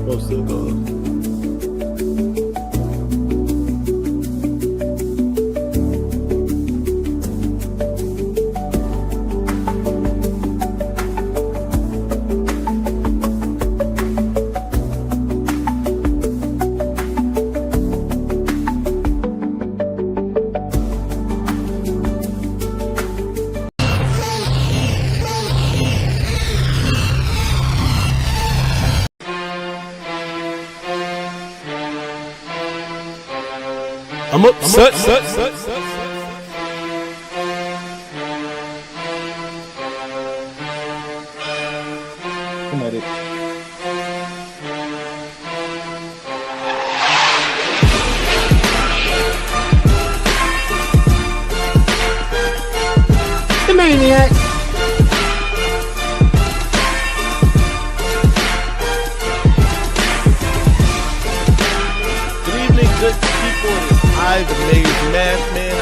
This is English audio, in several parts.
supposed to go. I'm upset. Kinetic. The Maniac. Good evening, good people. It is I, the Maize Madman.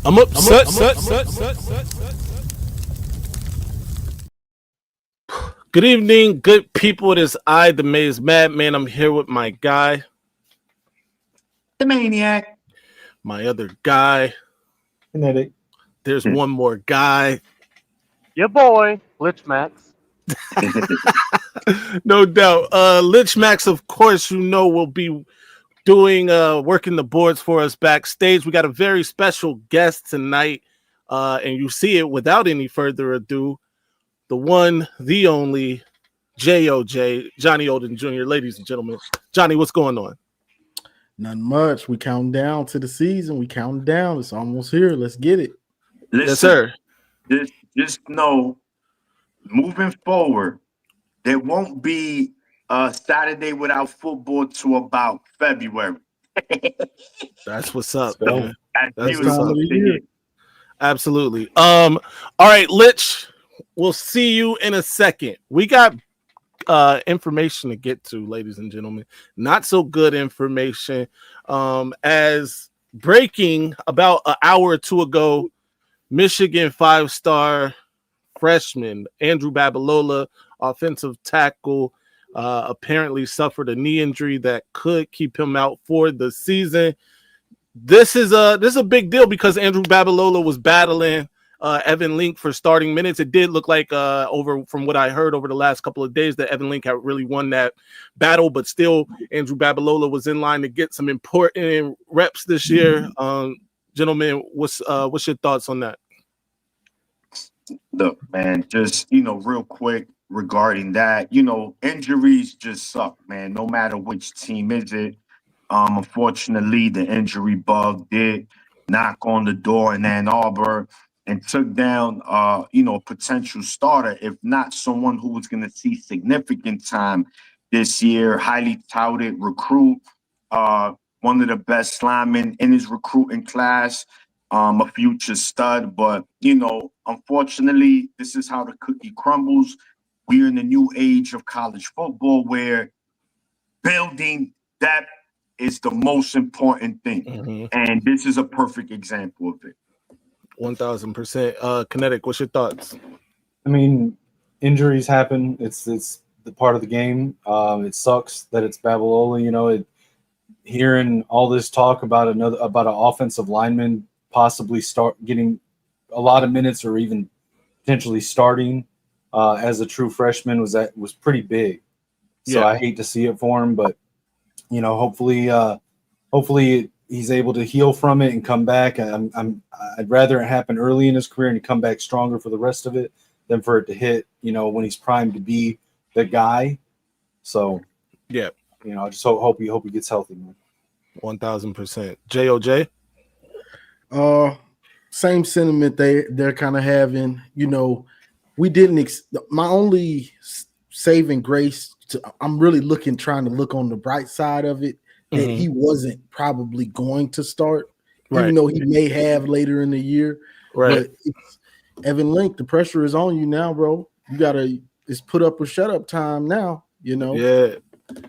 I'm upset. Good evening, good people. It is I, the Maize Madman. I'm here with my guy, The Maniac. my other guy. Kinetic. There's one more guy. Your boy, Glitch Max. No doubt. Lich Max, of course, will be doing working the boards for us backstage. We got a very special guest tonight, and you see it without any further ado. The one, the only, J.O.J., Johnny Olden Jr., ladies and gentlemen. Johnny, what's going on? Nothing much. We counting down to the season. We counting down. It's almost here. Let's get it. Listen, Yes, sir. Just know, moving forward, there won't be a Saturday without football to about February. That's what's up, So, man. That's That's beautiful time of the to year. hear. Absolutely. All right, Lich, we'll see you in a second. We got information to get to, ladies and gentlemen. Not so good information. As breaking about an hour or two ago, Michigan 5-star freshman Andrew Babalola, offensive tackle, apparently suffered a knee injury that could keep him out for the season. This is a big deal because Andrew Babalola was battling Evan Link for starting minutes. It did look like from what I heard over the last couple of days that Evan Link had really won that battle, but still Andrew Babalola was in line to get some important reps this year. Gentlemen, what's your thoughts on that? Look, man, just, real quick regarding that, injuries just suck, man, no matter which team is it. Unfortunately, the injury bug did knock on the door in Ann Arbor and took down, a potential starter, if not someone who was going to see significant time this year. Highly touted recruit, one of the best linemen in his recruiting class, a future stud. But, unfortunately, this is how the cookie crumbles. We're in the new age of college football where building depth is the most important thing. Mm-hmm. And this is a perfect example of it. 1000%. Kinetic, what's your thoughts? I mean, injuries happen. It's the part of the game. It sucks that it's Babalola. Hearing all this talk about an offensive lineman possibly start getting a lot of minutes or even potentially starting as a true freshman was pretty big. So Yeah. I hate to see it for him, but hopefully he's able to heal from it and come back. I'd rather it happen early in his career and come back stronger for the rest of it than for it to hit, when he's primed to be the guy. So, Yeah. I just hope he gets healthy, man. 1000%. J.O.J.? Same sentiment they're kind of having. We didn't. My only saving grace. I'm really trying to look on the bright side of it. That he wasn't probably going to start, even though he may have later in the year. Right. But Evan Link, the pressure is on you now, bro. It's put up or shut up time now. Yeah.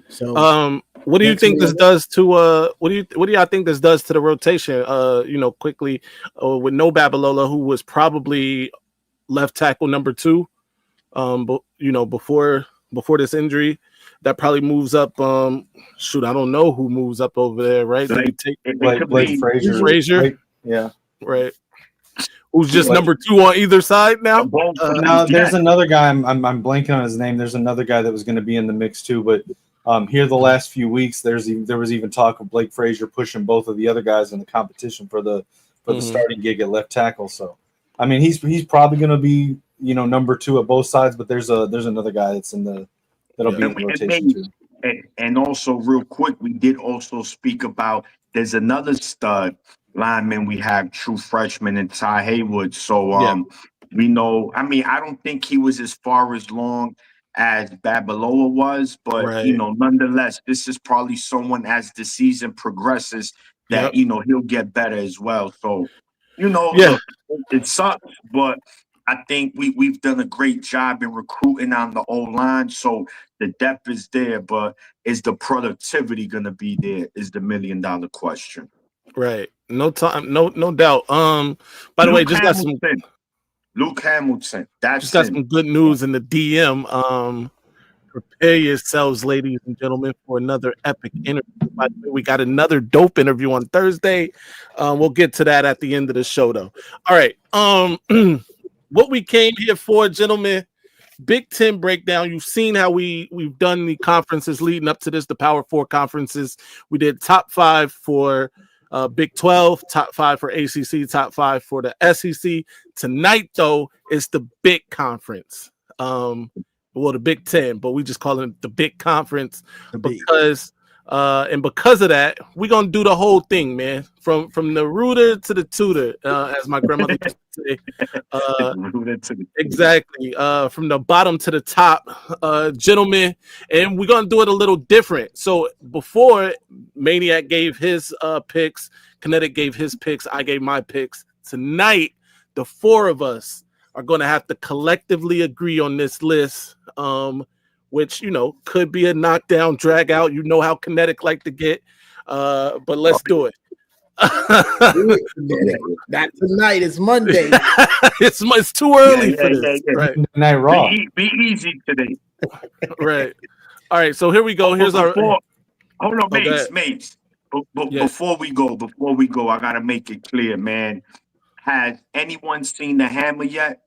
So, what do you think this does to what do y'all think this does to the rotation? Quickly, with no Babalola, who was probably left tackle number 2. But before this injury, that probably moves up. Shoot, I don't know who moves up over there, right? Do we take Blake Frazier? Frazier? Yeah, right. Who's just number 2 on either side now? No, there's another guy. I'm blanking on his name. There's another guy that was going to be in the mix too. But here the last few weeks, there was even talk of Blake Frazier pushing both of the other guys in the competition for the starting gig at left tackle. So, I mean, he's probably going to be number 2 at both sides. But there's another guy that's that'll be in the rotation too. And also, real quick, we did also speak about there's another stud lineman we have, true freshman, and Ty Haywood. So we know. I mean, I don't think he was as far as long as Babalola was, but nonetheless, this is probably someone as the season progresses that he'll get better as well. So look, it sucks, but I think we've done a great job in recruiting on the O-line, so the depth is there, but is the productivity going to be there is the $1 million question. Right. No time, no doubt. By the way, just got some Luke Hamilton. Just got some good news in the DM. Prepare yourselves, ladies and gentlemen, for another epic interview. By the way, we got another dope interview on Thursday. We'll get to that at the end of the show, though. All right. What we came here for, gentlemen, Big Ten breakdown. You've seen how we've done the conferences leading up to this, the Power 4 conferences. We did top 5 for Big 12, top 5 for ACC, top 5 for the SEC. Tonight, though, is the big conference. The Big Ten, but we just call it the big conference because of that, we're gonna do the whole thing, man. From the rooter to the tutor, as my grandmother used to say. Exactly. From the bottom to the top, gentlemen, and we're gonna do it a little different. So before Maniac gave his picks, Kinetic gave his picks, I gave my picks. Tonight, the 4 of us are going to have to collectively agree on this list, which, could be a knockdown, drag out. You know how Kinetic like to get, but let's do it. Not tonight. It's Monday. It's too early for this. Right. Night Raw. Be easy today. Right. All right. So here we go. Here's our. Hold on, Maize. Before we go, I gotta make it clear, man. Has anyone seen the Hammer yet?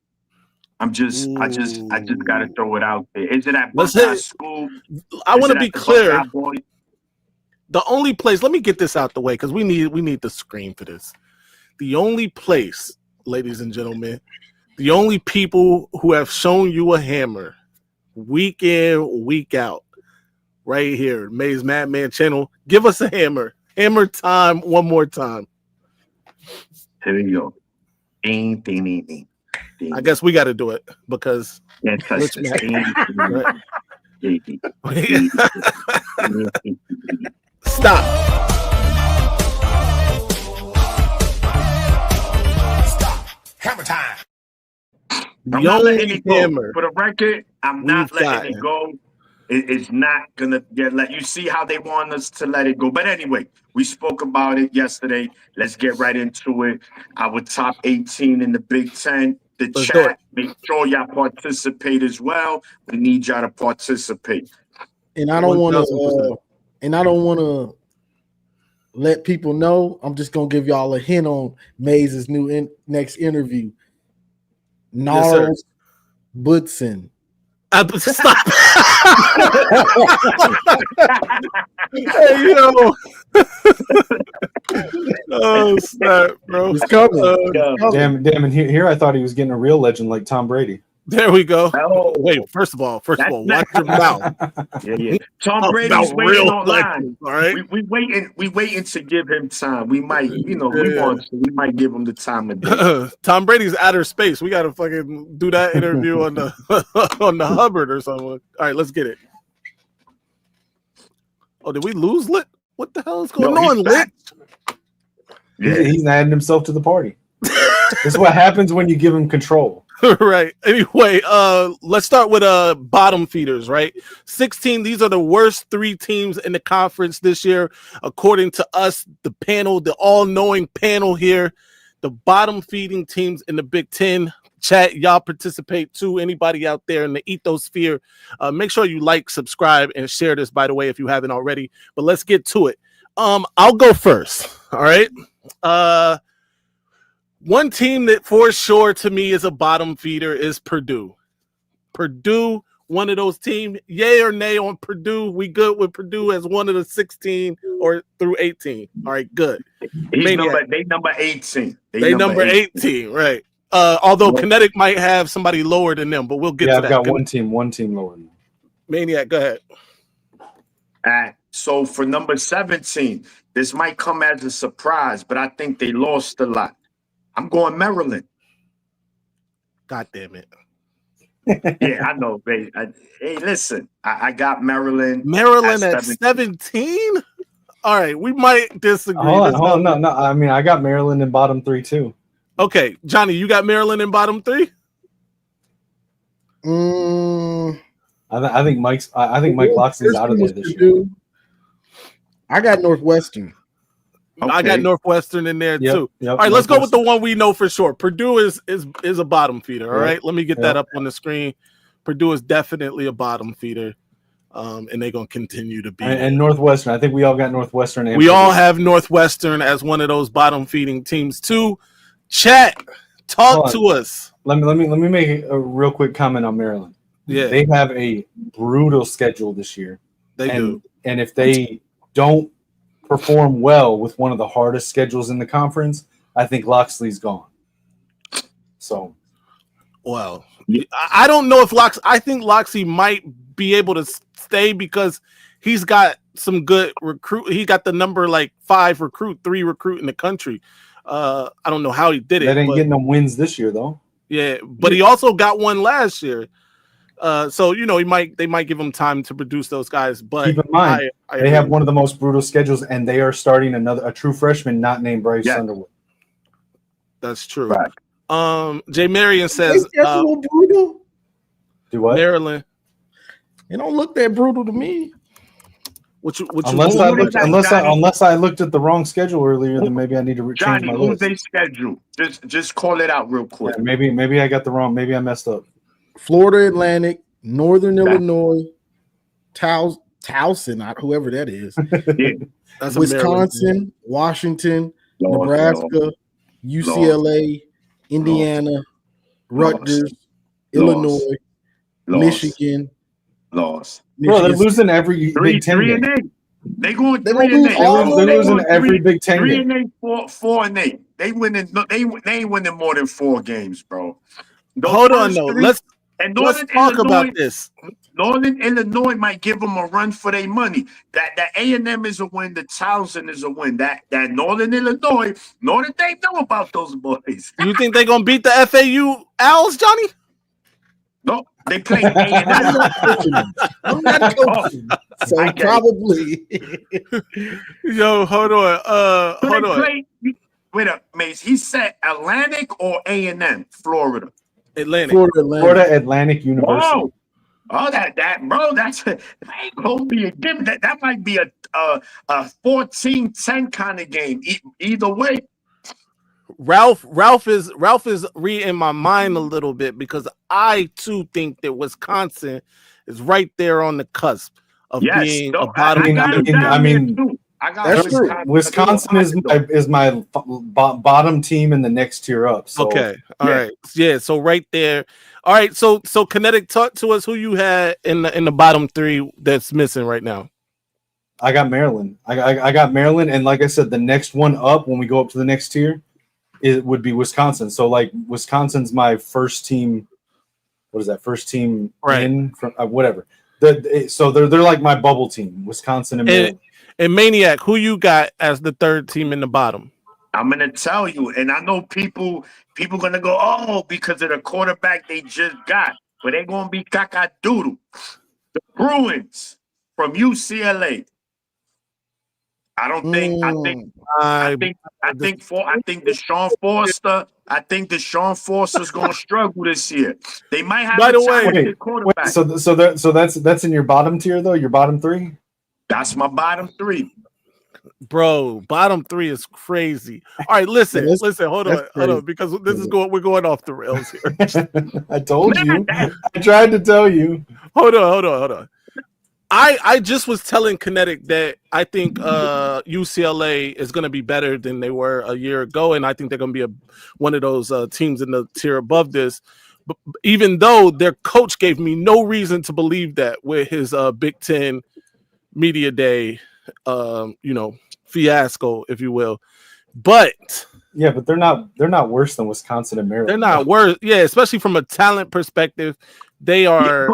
I just gotta throw it out there. Is it at Buckeye School? I want to be clear. The only place, let me get this out the way because we need the screen for this. The only place, ladies and gentlemen, the only people who have shown you a hammer week in, week out, right here, Maize Madman channel. Give us a hammer. Hammer time one more time. Here we go. Ding, ding, ding, ding. I guess we got to do it because Stop. Hammer time. I'm not letting it go. For the record, I'm not letting it go. It's not gonna let you see how they want us to let it go. But anyway, we spoke about it yesterday. Let's get right into it. Our top 18 in the Big Ten. Let's chat. Make sure y'all participate as well. We need y'all to participate. And I don't want to. Let people know. I'm just gonna give y'all a hint on Maize's next interview. Gnarls Budson. Stop. Hey, yo. Oh, snap, bro. It's coming. Damn, and here I thought he was getting a real legend like Tom Brady. There we go. Wait, first of all, watch your mouth. Yeah. Tom Brady's waiting online. All right. We waiting to give him time. We might, we might give him the time of day. Tom Brady's outer space. We gotta fucking do that interview on the on the Hubbard or something. All right, let's get it. Oh, did we lose Lit? What the hell is going on, Lit? Yeah. He's adding himself to the party. This is what happens when you give him control. Right. Anyway, let's start with bottom feeders, right? 16. These are the worst 3 teams in the conference this year, according to us, the panel, the all-knowing panel here. The bottom feeding teams in the Big Ten. Chat, y'all participate too. Anybody out there in the ethosphere, make sure you like, subscribe, and share this, by the way, if you haven't already. But let's get to it. I'll go first. All right. One team that for sure to me is a bottom feeder is Purdue. Purdue, one of those teams. Yay or nay on Purdue? We good with Purdue as one of the 16 or through 18. All right, good. They number 18. They number 18, right? Although Kinetic might have somebody lower than them, but we'll get to that. Yeah, I've got one team lower than them. Maniac, go ahead. So for number 17, this might come as a surprise, but I think they lost a lot. I'm going Maryland. God damn it. Yeah, I know, baby. Hey, listen, I got Maryland. Maryland at 17? All right, we might disagree. Hold on. No. I mean, I got Maryland in bottom 3 too. Okay, Johnny, you got Maryland in bottom 3? I think Mike Loxley's out of there this year. I got Northwestern. Okay. I got Northwestern in there too. Yep, all right, let's go with the one we know for sure. Purdue is a bottom feeder. All right, let me get that up on the screen. Purdue is definitely a bottom feeder, and they're gonna continue to be. And Northwestern, I think we all got Northwestern. We all have Northwestern as one of those bottom feeding teams too. Chat, talk to us. Let me make a real quick comment on Maryland. Yeah, they have a brutal schedule this year. They do, and if they don't perform well with one of the hardest schedules in the conference, I think Loxley's gone. So, well, I don't know if I think Loxley might be able to stay because he's got some good recruit. He got the number 5 recruit, 3 recruit in the country. I don't know how he did it. They didn't get no wins this year though. Yeah, but he also got one last year. So they might give him time to produce those guys. But keep in mind, they have one of the most brutal schedules, and they are starting a true freshman not named Bryce Underwood. That's true. Right. Jay Marion says, brutal. Do what? Maryland. It don't look that brutal to me. Unless I looked at the wrong schedule earlier, then maybe I need to change my list. Who's they schedule? Just call it out real quick. Yeah, maybe I got the wrong. Maybe I messed up. Florida Atlantic, Northern Illinois, Towson, whoever that is, That's Wisconsin, Washington, Nebraska, UCLA, Indiana, Rutgers, Illinois, Michigan. Bro, they're losing every Big Ten game. They're going 3-8. They're losing every Big Ten game. 3-8, 4-8. They ain't winning more than 4 games, bro. Hold on, though. Let's talk about this. Northern Illinois might give them a run for their money. That A&M is a win. The Towson is a win. That Northern Illinois, they know about those boys. You think they're gonna beat the FAU Owls, Johnny? No, they play A&M. I'm not coaching, so probably. Yo, hold on. Wait up, Mace. He said Atlantic or A&M, Florida. Florida Atlantic University. Oh, that bro, that ain't gonna be a given. That might be a 14-10 kind of game. Either way. Ralph is reading my mind a little bit because I too think that Wisconsin is right there on the cusp of being a bottom. That's true. Wisconsin is my bottom team in the next tier up. So. Okay, all right, yeah. So right there, all right. So Kinetic, talk to us who you had in the bottom 3 that's missing right now. I got Maryland. I got Maryland, and like I said, the next one up when we go up to the next tier, it would be Wisconsin. So Wisconsin's my first team. What is that? First team in from whatever. So they're like my bubble team, Wisconsin and Maryland. And Maniac, who you got as the 3rd team in the bottom? I'm gonna tell you, and I know people gonna go, because of the quarterback they just got, but they're gonna be cacadoodle. The Bruins from UCLA. I think Deshaun Foster. I think Deshaun Foster's gonna struggle this year. They might have a talented quarterback. So that's in your bottom tier though. Your bottom 3. That's my bottom 3. Bro, bottom 3 is crazy. All right, listen, hold on, because we're going off the rails here. I told you. I tried to tell you. Hold on. I just was telling Kinetic that I think UCLA is going to be better than they were a year ago, and I think they're going to be one of those teams in the tier above this. But even though their coach gave me no reason to believe that with his Big Ten Media Day, fiasco, if you will. But yeah, but they're not worse than Wisconsin and Maryland. They're not worse. Yeah, especially from a talent perspective, they are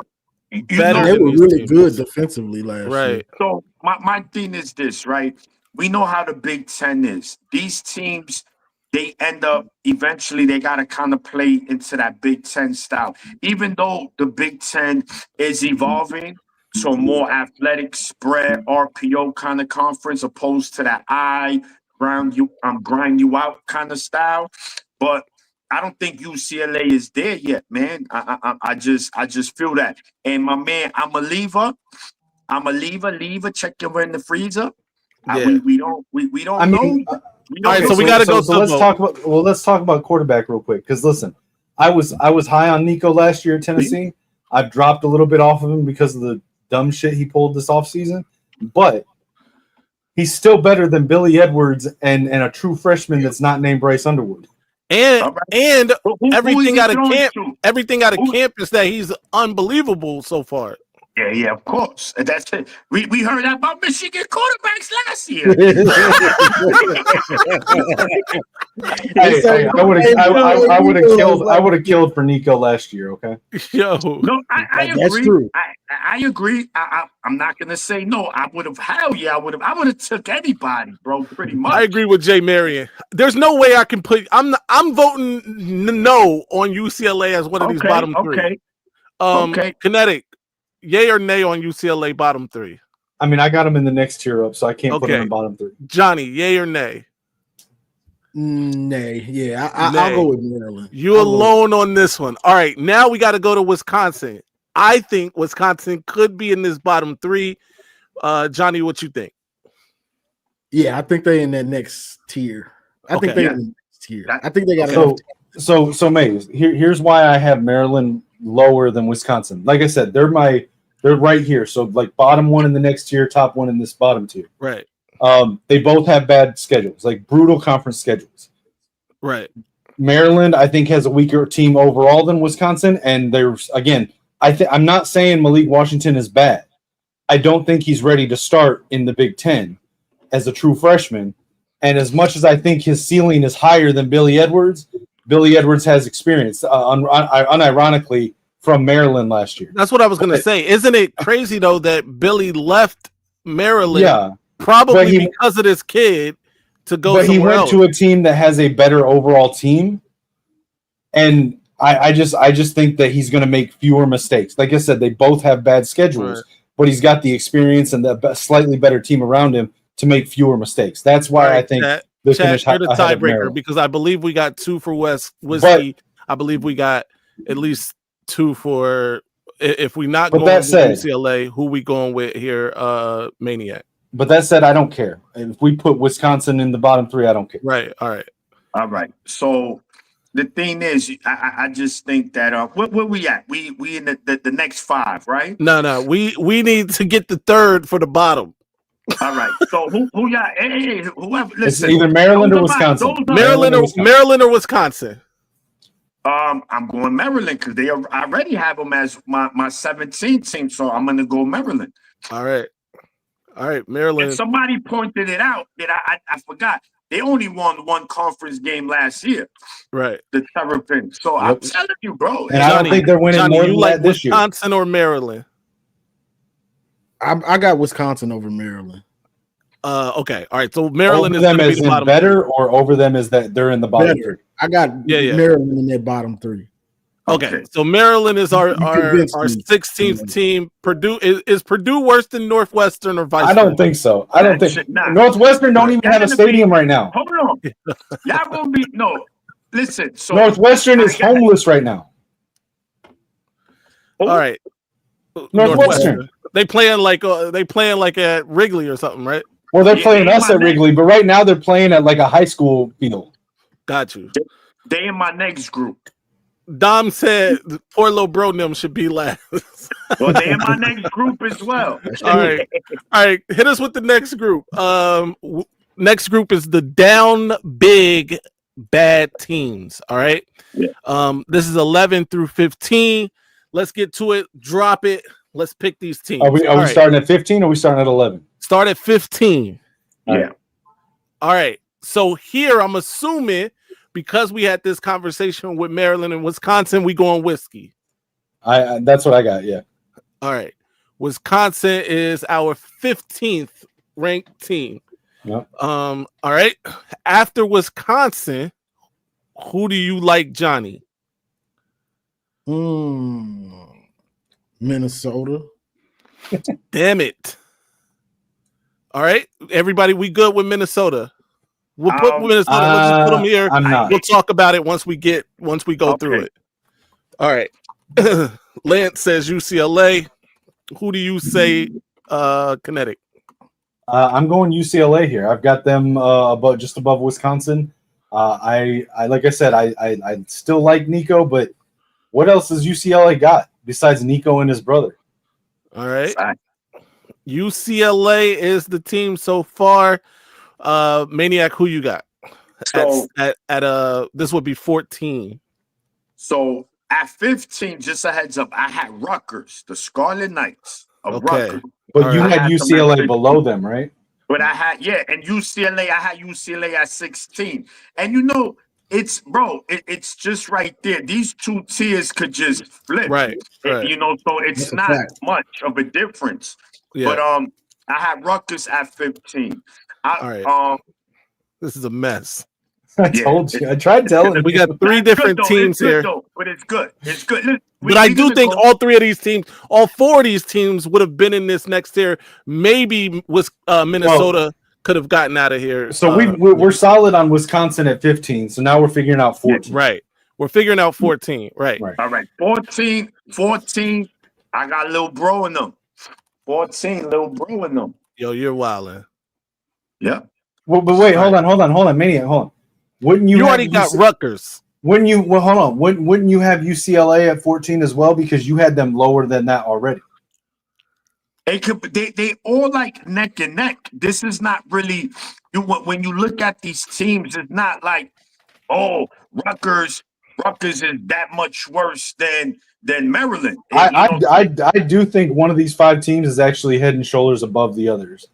better. They were really good defensively last year. So my thing is this, right? We know how the Big Ten is. These teams, they end up eventually they gotta kind of play into that Big Ten style. Even though the Big Ten is evolving to a more athletic spread RPO kind of conference, opposed to that grind you out kind of style. But I don't think UCLA is there yet, man. I just feel that. And my man, I'm a leaver. Check your in the freezer. Yeah. We don't know. All right, so we got to go. So let's talk about quarterback real quick. Because listen, I was high on Nico last year at Tennessee. I've dropped a little bit off of him because of the dumb shit he pulled this offseason. But he's still better than Billy Edwards and a true freshman that's not named Bryce Underwood. And everything out of camp is that he's unbelievable so far. Yeah, of course. That's it. We heard that about Michigan quarterbacks last year. I would have killed for Nico last year. Okay. Yo, no, I agree. That's true. I agree. I'm not gonna say no. I would have. Hell yeah, I would have took anybody, bro. Pretty much. I agree with Jay Marion. There's no way I can put. I'm voting no on UCLA as one of these bottom three. Okay. Kinetic. Yay or nay on UCLA bottom 3? I mean, I got them in the next tier up, so I can't put them in bottom 3. Johnny, yay or nay? Nay. Yeah, I'll go with Maryland. You alone on this one. All right, now we got to go to Wisconsin. I think Wisconsin could be in this bottom 3. Johnny, what you think? Yeah, I think they're in that next tier. I think they're in the next tier. I think they got So Maize, here's why I have Maryland lower than Wisconsin. Like I said, they're right here. So like bottom 1 in the next tier, top 1 in this bottom tier. Right. They both have bad schedules, like brutal conference schedules. Right. Maryland, I think, has a weaker team overall than Wisconsin. And there's again, I'm not saying Malik Washington is bad. I don't think he's ready to start in the Big Ten as a true freshman. And as much as I think his ceiling is higher than Billy Edwards has experience, unironically, from Maryland last year. That's what I was going to say. Isn't it crazy, though, that Billy left Maryland probably because of this kid to go somewhere else? But he went to a team that has a better overall team, and I just think that he's going to make fewer mistakes. Like I said, they both have bad schedules, but he's got the experience and the slightly better team around him to make fewer mistakes. That's why I think – you're the tiebreaker because I believe we got 2 for Whiskey. I believe we got at least 2 for if we not going with UCLA. Who we going with here? Maniac. But that said, I don't care. If we put Wisconsin in the bottom 3, I don't care. Right. All right. So the thing is, I just think that where we at? We in the next 5, right? No. We need to get the 3rd for the bottom. All right. So who y'all? Hey, whoever. Listen, it's either Maryland or Wisconsin. Maryland or Wisconsin. I'm going Maryland because I already have them as my 17 team. So I'm gonna go Maryland. All right, Maryland. And somebody pointed it out that I forgot. They only won 1 conference game last year. Right. The Terrapins. So I'm telling you, bro. And I don't think they're winning more than that this year. Wisconsin or Maryland? I got Wisconsin over Maryland. Okay. All right. So Maryland over them as in the better, or over them is that they're in the bottom 3. I got Maryland in that bottom 3. Okay. So Maryland is our 16th team. Purdue is Purdue worse than Northwestern or vice? I don't think so. I don't think Northwestern don't even have a stadium right now. Hold on. Y'all gonna be listen. So Northwestern is homeless right now. All right. Northwestern. They playing like at Wrigley or something, right? Well, they're Yeah, playing they in us my at Wrigley, but right now they're playing at like a high school field. Got you. They in my next group. Dom said poor little bro them should be last. Well, they in my next group as well. All right. All right. Hit us with the next group. Next group is the down big bad teams. All right. Yeah. This is 11 through 15. Let's get to it. Drop it. Let's pick these teams. Are we starting at 15 or are we starting at 11? Start at 15. Yeah. All right. So here I'm assuming because we had this conversation with Maryland and Wisconsin, we going whiskey. I that's what I got. Yeah. All right. Wisconsin is our 15th ranked team. Yep. All right. After Wisconsin, who do you like, Johnny? Minnesota. Damn it. All right. Everybody, we good with Minnesota? We'll put Minnesota. Let's just put them here. I'm not. We'll talk about it once we go through it. All right. Lance says UCLA. Who do you say, Kinetic? I'm going UCLA here. I've got them just above Wisconsin. I like I said, I still like Nico, but what else has UCLA got besides Nico and his brother? All right. UCLA is the team so far. Maniac, who you got? So at this would be 14. So at 15, just a heads up, I had Rutgers, the Scarlet Knights of Rutgers. But All you right. had UCLA below them, right? But I had and UCLA, I had UCLA at 16. And you know, it's just right there. These two tiers could just flip. Right. You know, so it's not much of a difference. Yeah. But I had Rutgers at 15. All right. This is a mess. I told you. I tried telling you. We got three different teams here. But it's good. It's good. But I do think all three of these teams, all four of these teams would have been in this next tier. Maybe Minnesota could have gotten out of here. So we're solid on Wisconsin at 15. So now we're figuring out 14. Right. We're figuring out 14. Right. All right. 14. I got little bro in them. 14, little bro in them. Yo, you're wildin'. Yeah. Well, but wait, hold on, Maniac, hold on. Wouldn't you already got Rutgers? Wouldn't you? Well, hold on. Wouldn't you have UCLA at 14 as well because you had them lower than that already? They all like neck and neck. This is not really when you look at these teams. It's not like Rutgers is that much worse than Maryland. I do think one of these five teams is actually head and shoulders above the others.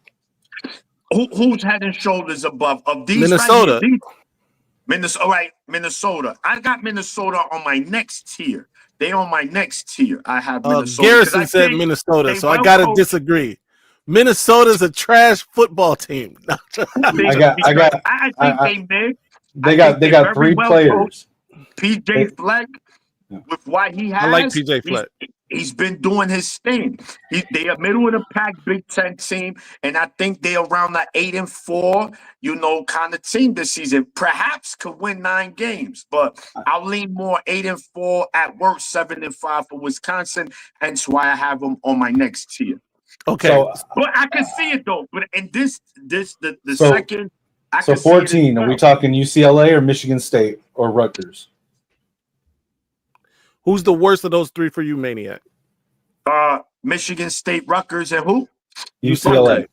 Who's head and shoulders above of these? Minnesota. Right, Minnesota. All right, Minnesota. I got Minnesota on my next tier. They on my next tier. I have Minnesota. Garrison said Minnesota, so I gotta disagree. Minnesota's a trash football team. They got three players. PJ Fleck, with what he has, I like PJ Fleck. He's been doing his thing. They are middle of the pack Big Ten team, and I think they're around the 8-4, kind of team this season. Perhaps could win 9 games, but I'll lean more 8-4 at worst, 7-5 for Wisconsin. Hence why I have them on my next tier. Okay, but I can see it though. But in the second, I so can 14. see it Are we talking UCLA or Michigan State or Rutgers? Who's the worst of those three for you, Maniac? Michigan State, Rutgers, and who? UCLA.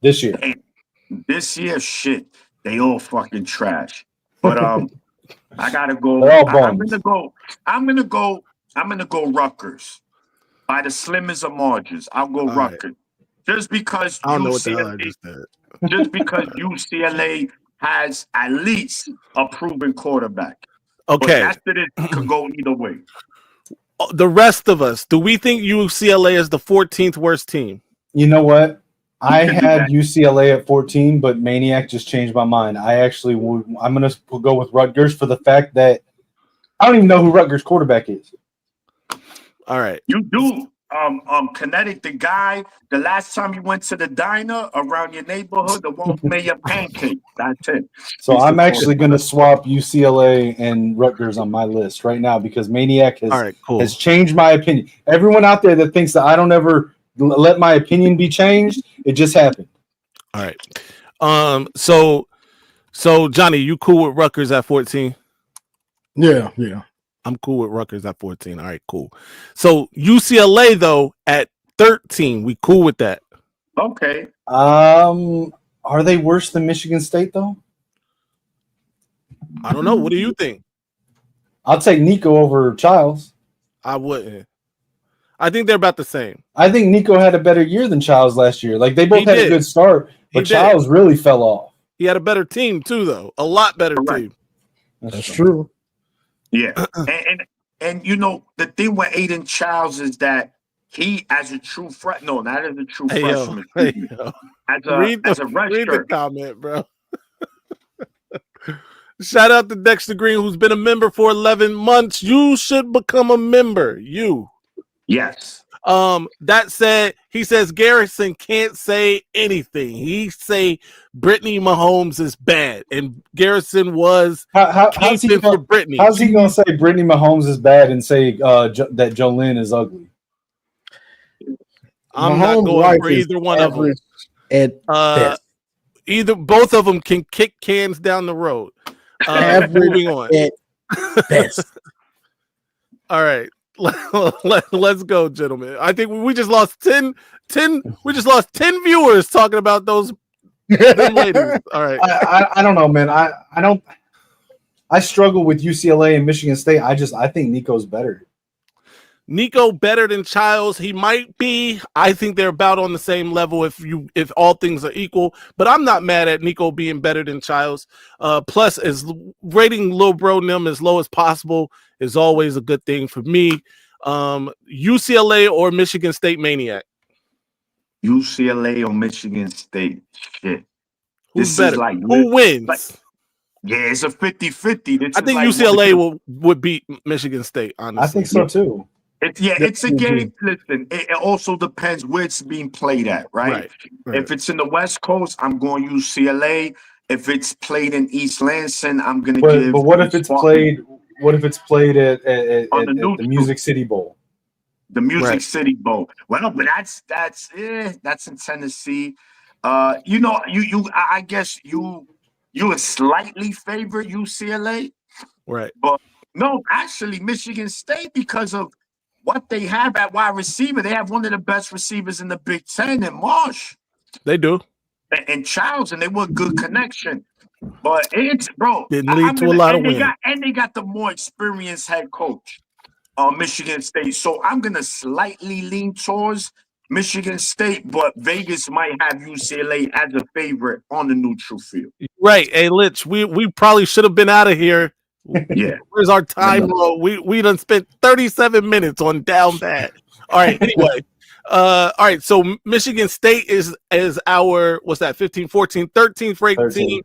This year. This year, shit, they all fucking trash. But I gotta go. They're all I'm bums. gonna go Rutgers by the slimmest of margins. I'll go Rutgers just because I don't know what the hell I just did. Just because UCLA has at least a proven quarterback. Okay, but after this could go either way. The rest of us, do we think UCLA is the 14th worst team? You know what? I had UCLA at 14, but Maniac just changed my mind. I'm going to go with Rutgers for the fact that I don't even know who Rutgers' quarterback is. All right. You do. Kinetic, the guy, the last time you went to the diner around your neighborhood, the one who made your pancake. That's it. So I'm actually going to swap UCLA and Rutgers on my list right now because Maniac has changed my opinion. Everyone out there that thinks that I don't ever let my opinion be changed, it just happened. All right. So Johnny, you cool with Rutgers at 14? Yeah. I'm cool with Rutgers at 14. All right, cool. So UCLA though at 13, we cool with that. Okay. Are they worse than Michigan State though? I don't know. What do you think? I'll take Nico over Childs. I wouldn't. I think they're about the same. I think Nico had a better year than Childs last year. Like they both had a good start, but Childs really fell off. He had a better team too, though. A lot better team. That's true. Yeah. and you know, the thing with Aiden Childs is that he, as a true freshman, not as a true freshman, as a read the redshirt comment, bro. Shout out to Dexter Green, who's been a member for 11 months. You should become a member. Yes. That said, he says Garrison can't say anything. He say Brittany Mahomes is bad, and Garrison was how's he for Brittany. How's he gonna say Brittany Mahomes is bad and say that Jolene is ugly? I'm Mahomes not going for either one of them. At both of them can kick cans down the road. Moving on. At best. All right. Let's go, gentlemen. I think we just lost 10 viewers talking about those ladies. All right. I don't know, man. I struggle with UCLA and Michigan State. I think Nico's better. Nico better than Childs. He might be. I think they're about on the same level if all things are equal. But I'm not mad at Nico being better than Childs. Plus, as rating Lil Bro Nim as low as possible is always a good thing for me. UCLA or Michigan State Maniac? UCLA or Michigan State? Shit. Who's better? Who wins? Yeah, it's a 50-50. I think UCLA would beat Michigan State, honestly. I think so too. It's a game. Listen, it also depends where it's being played at, right? If it's in the West Coast, I'm going UCLA. If it's played in East Lansing, I'm going to give. But what if it's played? What if it's played at the Music City Bowl? The Music City Bowl. Well, but that's in Tennessee. You know, I guess you would slightly favor UCLA, right? But no, actually, Michigan State, because of what they have at wide receiver, they have one of the best receivers in the Big Ten in Marsh. They do. And Childs, and they were a good connection. But it's, bro. Didn't lead to a lot of wins. And they got the more experienced head coach, Michigan State. So I'm going to slightly lean towards Michigan State, but Vegas might have UCLA as a favorite on the neutral field. Right. Hey, Litch, we probably should have been out of here. Yeah. Where's our time roll? We done spent 37 minutes on down bad. All right. Anyway. All right. So Michigan State is our, what's that? 15, 14, 13th ranked team.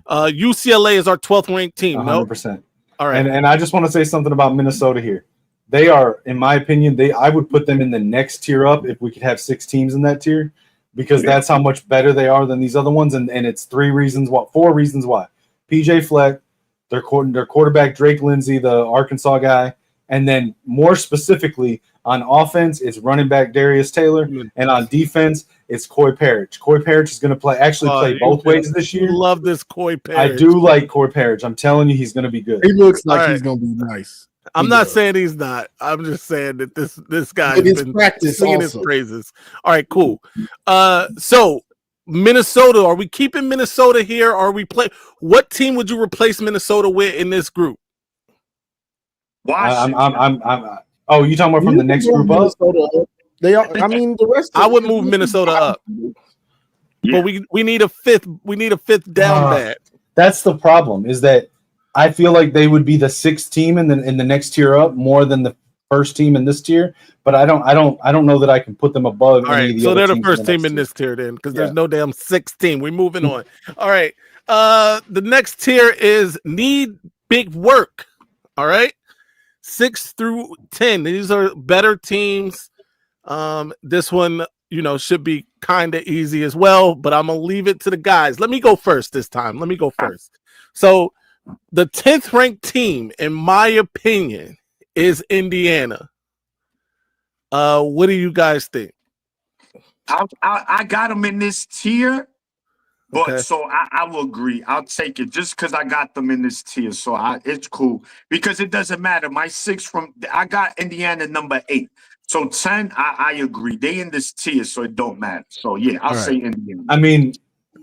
UCLA is our 12th ranked team. 100%. All right. And I just want to say something about Minnesota here. They are, in my opinion, I would put them in the next tier up if we could have 6 teams in that tier, because that's how much better they are than these other ones. And it's 4 reasons why. PJ Fleck, their quarterback Drake Lindsey, the Arkansas guy, and then more specifically on offense, it's running back Darius Taylor, and on defense, it's Coy Parrish. Coy Parrish is going to play both ways this year. Love this Coy Parrish. I do like Coy Parrish. I'm telling you, he's going to be good. He looks like he's going to be nice. I'm not saying he's not. I'm just saying that this guy has been singing his praises. All right, cool. So Minnesota, are we keeping Minnesota here? Or are we what team would you replace Minnesota with in this group? Washington. Oh, you talking about from the next group up? They are. I mean, the rest. I would move Minnesota up, but we need a fifth. We need a fifth down bad. That's the problem. Is that I feel like they would be the 6th team in the next tier up more than the first team in this tier. But I don't know that I can put them above. All right, so they're the first team in this tier then, because there's no damn 6th team. We're moving on. All right, the next tier is need big work. All right. 6 through 10. These are better teams. This one, should be kind of easy as well, but I'm going to leave it to the guys. Let me go first this time. So the 10th ranked team, in my opinion, is Indiana. What do you guys think? I got them in this tier But Okay. so I will agree. I'll take it just because I got them in this tier. So it's cool because it doesn't matter. My 6 I got Indiana number 8. So 10, I agree. They in this tier, so it don't matter. So yeah, I'll All say right. Indiana. I mean,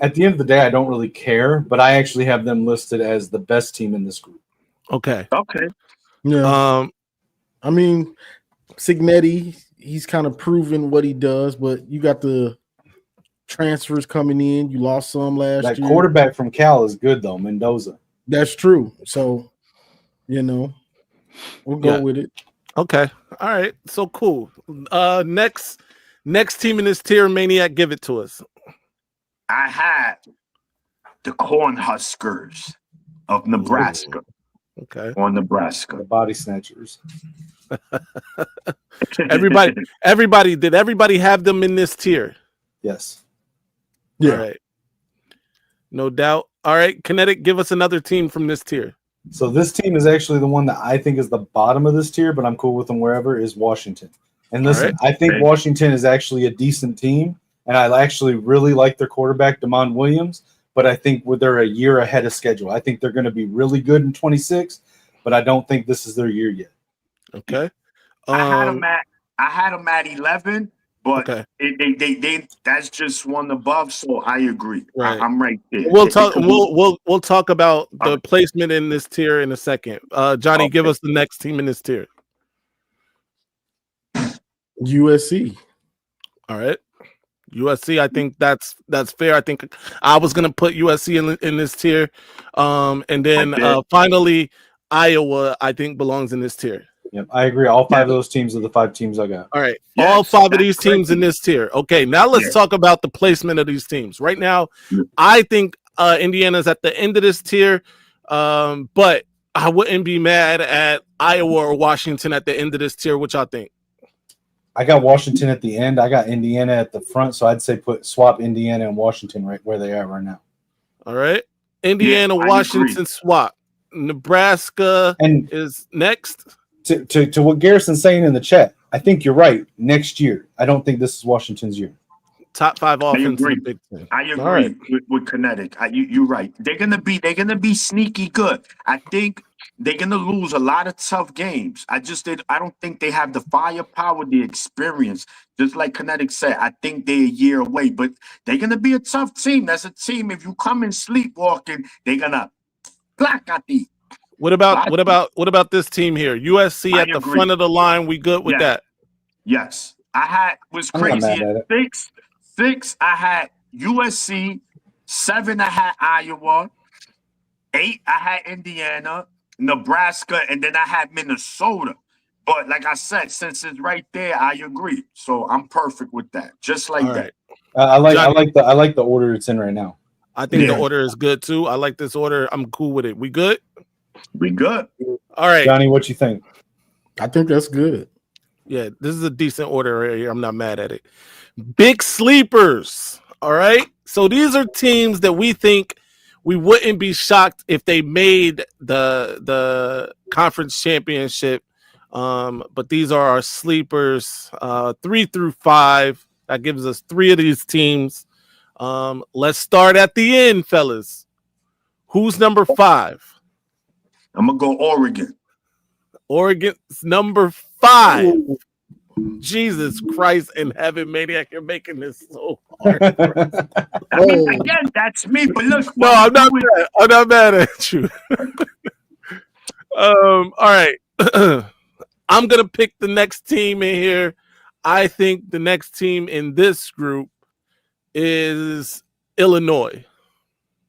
at the end of the day, I don't really care, but I actually have them listed as the best team in this group. Okay. Okay. Yeah. I mean, Signetti, he's kind of proven what he does, but you got the transfers coming in. You lost some last That year. quarterback from Cal is good though, Mendoza. That's true. So, we'll go with it. Okay. All right. So cool. Next team in this tier, Maniac, give it to us. I had the Cornhuskers of Nebraska. Ooh. Okay. On Nebraska. The body snatchers. Everybody, did everybody have them in this tier? Yes. Yeah. All right. No doubt. All right. Kinetic, give us another team from this tier. So this team is actually the one that I think is the bottom of this tier, but I'm cool with them wherever, is Washington. And listen, I think Washington is actually a decent team, and I actually really like their quarterback, Damon Williams, but I think they're a year ahead of schedule. I think they're going to be really good in 26, but I don't think this is their year yet. Okay. I had them at 11, but okay. they that's just one above, so I agree. Right. I'm right there. We'll talk about the placement in this tier in a second. Johnny, give us the next team in this tier. USC. All right. USC, I think that's fair. I think I was gonna put USC in this tier. And then finally Iowa, I think, belongs in this tier. Yep, I agree. All 5 of those teams are the 5 teams I got. All right. All 5 of these teams in this tier. Okay, now let's talk about the placement of these teams. Right now, I think Indiana's at the end of this tier. But I wouldn't be mad at Iowa or Washington at the end of this tier, which I think. I got Washington at the end. I got Indiana at the front, so I'd say swap Indiana and Washington right where they are right now. All right. Indiana, Washington swap. Nebraska is next. To what Garrison's saying in the chat, I think you're right. Next year, I don't think this is Washington's year. Top 5 offense in the Big Ten. I agree with Kinetic. You're right. They're gonna be sneaky good. I think they're gonna lose a lot of tough games. I don't think they have the firepower, the experience. Just like Kinetic said, I think they're a year away, but they're gonna be a tough team. That's a team. If you come in sleepwalking, they're gonna black at the. What about this team here? USC at the front of the line. We good with that? Yes. Was crazy at 6. I had USC. 7, I had Iowa. 8, I had Indiana, Nebraska, and then I had Minnesota. But like I said, since it's right there, I agree. So I'm perfect with that. Just like that. I like the order it's in right now. I think the order is good too. I like this order. I'm cool with it. We good? We good. All right. Johnny, what you think? I think that's good. Yeah, this is a decent order right here. I'm not mad at it. Big sleepers. All right. So these are teams that we think we wouldn't be shocked if they made the conference championship. But these are our sleepers, 3 through 5. That gives us 3 of these teams. Let's start at the end, fellas. Who's number 5? I'm gonna go Oregon. Oregon's number 5. Jesus Christ in heaven, Maniac, you're making this so hard. I mean, again, that's me. But look, no, I'm not mad at you. All right. I'm gonna pick the next team in here. I think the next team in this group is Illinois.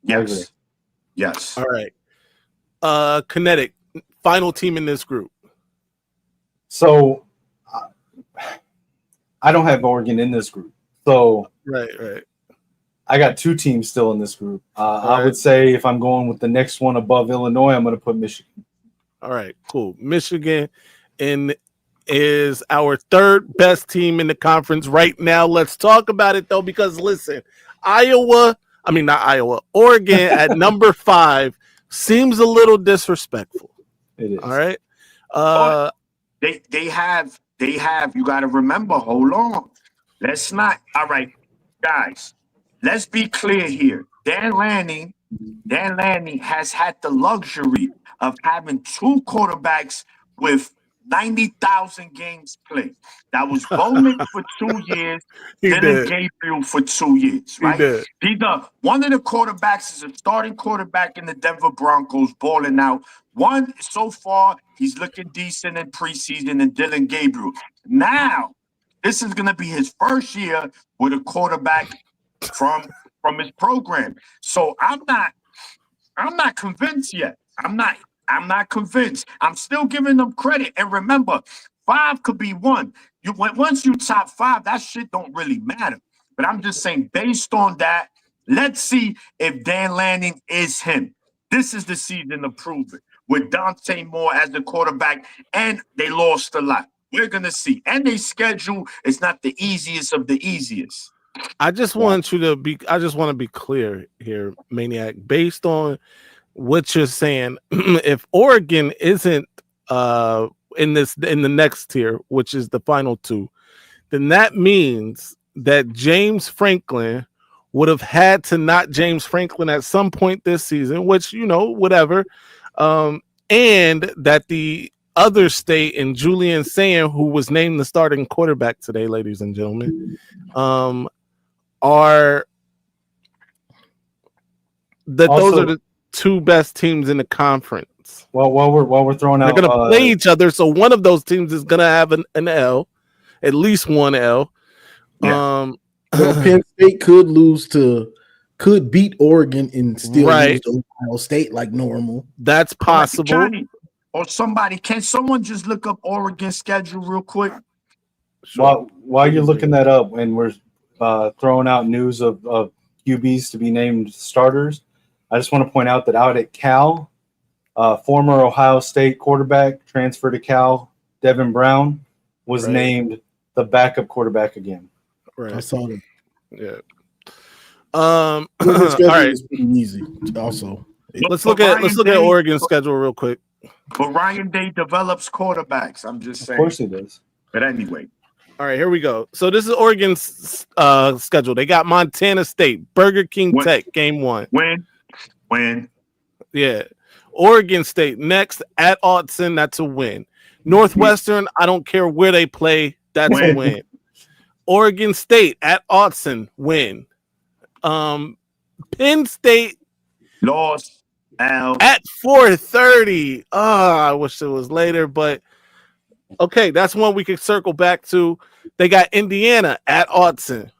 Yes. Yes. All right. Kinetic, final team in this group. So I don't have Oregon in this group. So right. I got 2 teams still in this group. I would say if I'm going with the next one above Illinois, I'm going to put Michigan. All right, cool. Michigan is our 3rd best team in the conference right now. Let's talk about it though, because listen, Oregon at number 5 seems a little disrespectful. It is. All right. They have, you got to remember, hold on. Let's not, all right, guys, let's be clear here. Dan Lanning has had the luxury of having two quarterbacks with 90,000 games played. That was Bowman for 2 years, He Dylan did. Gabriel for 2 years, He right? did. One of the quarterbacks is a starting quarterback in the Denver Broncos, balling out. One so far, he's looking decent in preseason, and Dylan Gabriel. Now, this is going to be his first year with a quarterback from his program. So I'm not convinced yet. I'm not convinced. I'm still giving them credit. And remember, 5 could be 1. Once you top 5, that shit don't really matter. But I'm just saying, based on that, let's see if Dan Lanning is him. This is the season to prove it. With Dante Moore as the quarterback, and they lost a lot. We're gonna see. And their schedule is not the easiest of the easiest. I just want to be clear here, Maniac. Based on what you're saying, if Oregon isn't in the next tier, which is the final 2, then that means that James Franklin would have had to not James Franklin at some point this season, which, whatever. And that the other state in Julian Sand, who was named the starting quarterback today, ladies and gentlemen, those are the 2 best teams in the conference. Well, while we're throwing out, they're going to play each other, so one of those teams is going to have an L, at least one L. Yeah. Penn State could beat Oregon and still lose to Ohio State like normal. That's possible. Johnny, or somebody, can someone just look up Oregon's schedule real quick? Sure. While you're looking that up, and we're throwing out news of QBs to be named starters, I just want to point out that out at Cal, former Ohio State quarterback transferred to Cal, Devin Brown, was named the backup quarterback again. Right. I saw that. Yeah. All right. Is pretty easy. Also, let's look at Oregon's schedule real quick. But Ryan Day develops quarterbacks. I'm just saying. Of course he does. But anyway. All right, here we go. So this is Oregon's schedule. They got Montana State, Burger King Tech, game 1. Win. Yeah. Oregon State next at Autzen. That's a win. Northwestern, I don't care where they play. That's a win. Oregon State at Autzen, win. Penn State lost at 4:30. I wish it was later, but okay, that's one we could circle back to. They got Indiana at Autzen,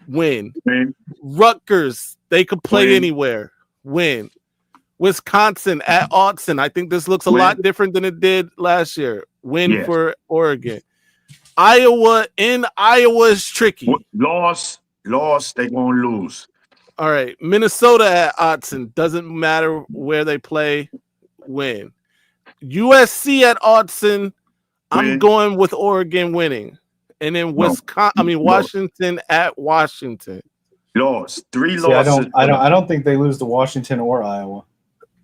win. Rutgers, they could play anywhere, win. Wisconsin at Autzen. I think this looks a lot different than it did last year. Win for Oregon. Iowa in Iowa is tricky. Lost. They're going to lose. All right. Minnesota at Autzen. Doesn't matter where they play. Win. USC at Autzen. I'm going with Oregon winning. And then Washington at Washington. Lost. 3 losses. I don't think they lose to Washington or Iowa.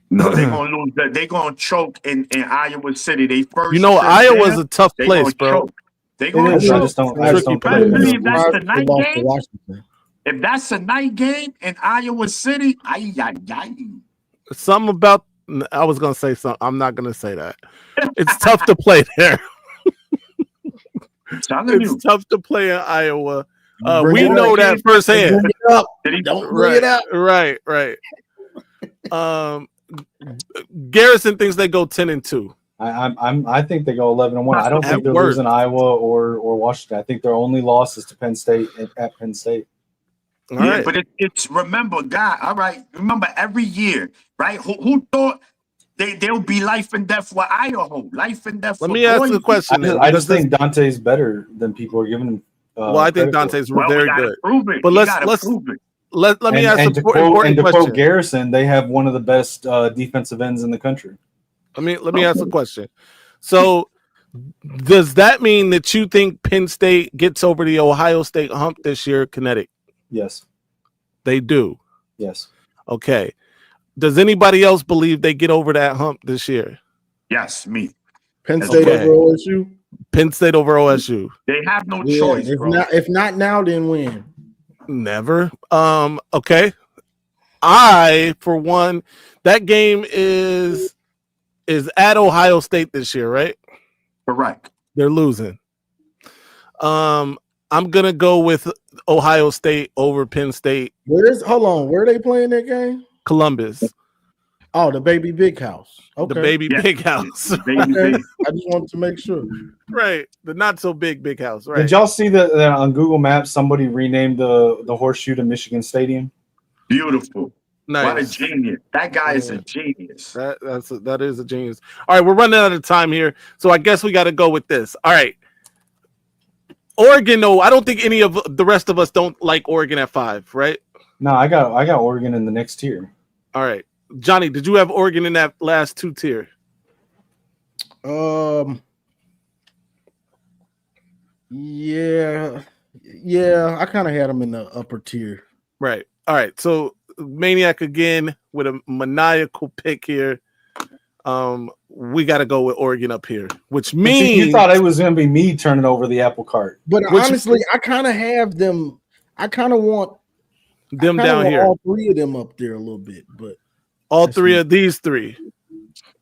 No, they're gonna lose. They're gonna choke in Iowa City. They first. Iowa's a tough place, bro. They're gonna choke. Especially if that's the night game. If that's a night game in Iowa City, something about. I was gonna say something. I'm not gonna say that. It's tough to play there. It's tough to play in Iowa. We know that firsthand. Don't bring it up. Right. Garrison thinks they go 10-2. I think they go 11-1. I don't think they're losing Iowa or Washington. I think their only loss is to Penn State at Penn State. All right. But it's remember, God. All right, remember every year, right? Who thought they'll be life and death with Idaho? Life and death. Let me ask you a question. I just think Dante's better than people are giving him. I think Dante's very good. Prove it. But let's prove it. Let me ask and an important to question. quote Garrison, they have one of the best defensive ends in the country. Let me ask a question. So, does that mean that you think Penn State gets over the Ohio State hump this year, Kinetic? Yes. They do? Yes. Okay. Does anybody else believe they get over that hump this year? Yes, me. Penn State over OSU? Penn State over OSU. They have no choice, bro. If not now, then when? Never. Okay. I, for one, that game is at Ohio State this year, right? Correct. They're losing. I'm gonna go with Ohio State over Penn State. Hold on, where are they playing that game? Columbus. Oh, the baby big house. Okay. The baby Yeah. big house. Baby, Okay. baby. I just wanted to make sure. Right. The not so big house. Right. Did y'all see that on Google Maps somebody renamed the horseshoe to Michigan Stadium? Beautiful. Nice. What a genius. That guy is a genius. That is a genius. All right, we're running out of time here, so I guess we got to go with this. All right. Oregon, no, I don't think any of the rest of us don't like Oregon at 5, right? No, I got Oregon in the next tier. All right. Johnny, did you have Oregon in that last 2 tier? Yeah, I kind of had them in the upper tier. Right. All right. So Maniac again with a maniacal pick here. We got to go with Oregon up here, which means you thought it was going to be me turning over the apple cart. But honestly, I kind of have them. I kind of want them down here. All 3 of them up there a little bit, but all 3 of these 3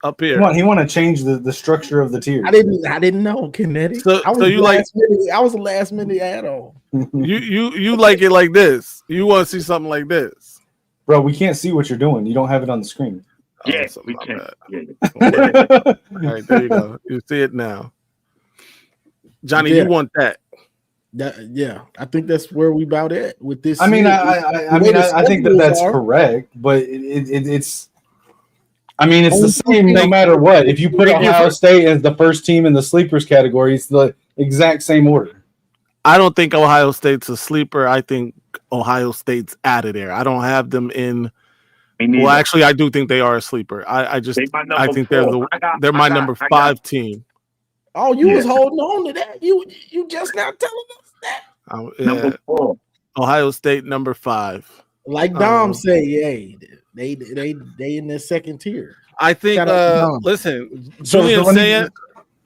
up here. He want to change the structure of the tiers. I didn't know, Kinetic. So you like? I was a last minute add-on. you like it like this? You want to see something like this, bro? We can't see what you're doing. You don't have it on the screen. Yeah, we can. Yeah. All right, there you go. You see it now, Johnny. Yeah. You want that? I think that's where we about at with this. I mean, I think that's correct, but it's. I mean, it's the same no matter what. If you put Ohio State as the first team in the sleepers category, it's the exact same order. I don't think Ohio State's a sleeper. I think Ohio State's out of there. I don't have them in. Well, actually, I do think they are a sleeper. I think they're my number 5 team. Oh, you was holding on to that. You just now telling us that. Number 4. Ohio State number 5. Like Dom say, hey, they in their second tier. I think. Listen, So Julian saying.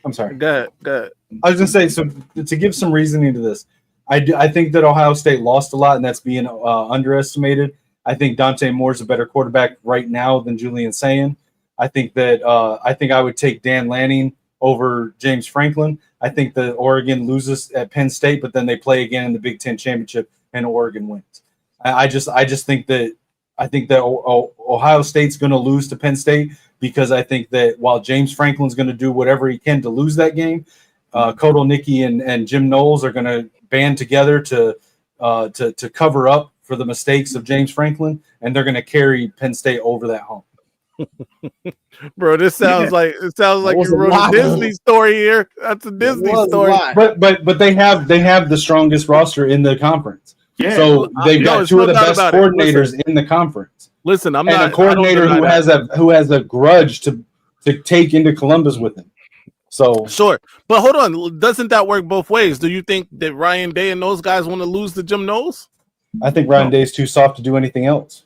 I'm sorry. Go ahead. I was gonna say, so to give some reasoning to this, I think that Ohio State lost a lot, and that's being underestimated. I think Dante Moore's a better quarterback right now than Julian Sayin. I think that I would take Dan Lanning over James Franklin. I think that Oregon loses at Penn State, but then they play again in the Big Ten championship, and Oregon wins. I think that Ohio State's going to lose to Penn State because I think that while James Franklin's going to do whatever he can to lose that game, Kodo Nicky and Jim Knowles are going to band together to cover up for the mistakes of James Franklin, and they're going to carry Penn State over that hump. Bro, this sounds like you wrote a Disney story here. That's a Disney story. But they have the strongest roster in the conference. Yeah. So they've got 2 of the best coordinators in the conference. Listen, I'm not a coordinator who has a grudge to take into Columbus with him. So sure, but hold on, doesn't that work both ways? Do you think that Ryan Day and those guys want to lose to Jim Knowles? I think Ryan Day is too soft to do anything else.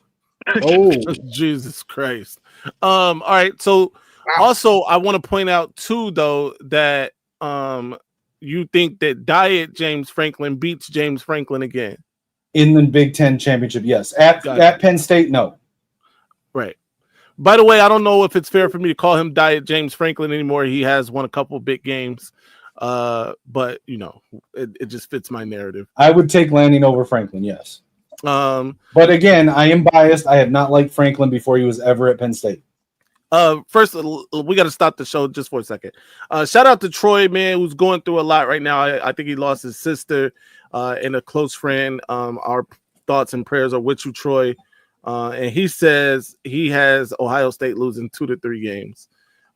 Oh, Jesus Christ! All right, so also I want to point out too, though, that you think that Diet James Franklin beats James Franklin again in the Big Ten championship? Yes. At Penn State, no. Right. By the way, I don't know if it's fair for me to call him Diet James Franklin anymore. He has won a couple big games. But it just fits my narrative. I would take Lanning over Franklin, yes. But again, I am biased. I have not liked Franklin before he was ever at Penn State. First, we got to stop the show just for a second. Shout out to Troy, man, who's going through a lot right now. I think he lost his sister and a close friend. Our thoughts and prayers are with you, Troy. And he says he has Ohio State losing 2 to 3 games.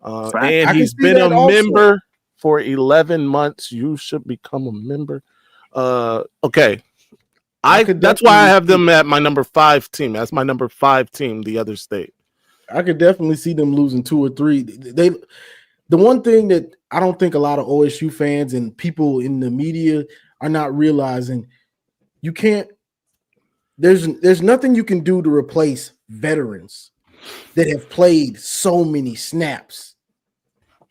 And he's been a member for 11 months. You should become a member. Okay. That's why I have them at my number 5 team. That's my number 5 team, the other state. I could definitely see them losing 2 or 3. The one thing that I don't think a lot of OSU fans and people in the media are not realizing, you can't. There's nothing you can do to replace veterans that have played so many snaps.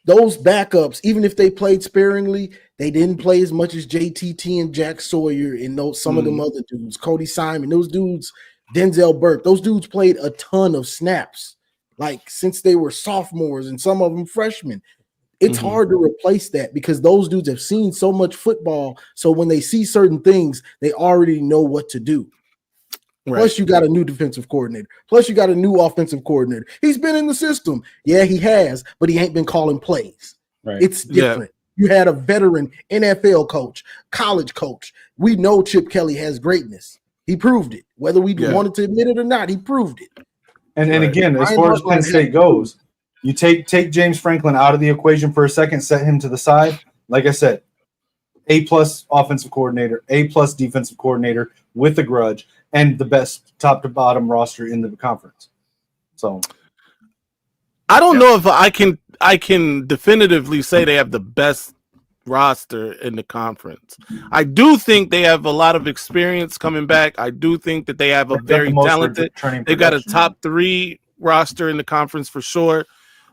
Those backups, even if they played sparingly, they didn't play as much as JTT and Jack Sawyer and some of them other dudes, Cody Simon. Those dudes Denzel Burke. Those dudes played a ton of snaps, like since they were sophomores and some of them freshmen. It's hard to replace that because those dudes have seen so much football. So when they see certain things, they already know what to do. Right. Plus, you got a new defensive coordinator. Plus, you got a new offensive coordinator. He's been in the system. Yeah, he has, but he ain't been calling plays. Right. It's different. Yeah. You had a veteran NFL coach, college coach. We know Chip Kelly has greatness. He proved it. Whether we wanted to admit it or not, he proved it. And again, as far as Penn State goes, you take James Franklin out of the equation for a second, set him to the side. Like I said, A+ offensive coordinator, A+ defensive coordinator with a grudge, and the best top to bottom roster in the conference. So I don't know if I can definitively say they have the best roster in the conference. I do think they have a lot of experience coming back. I do think that they have a very talented. They've got a top 3 roster in the conference for sure.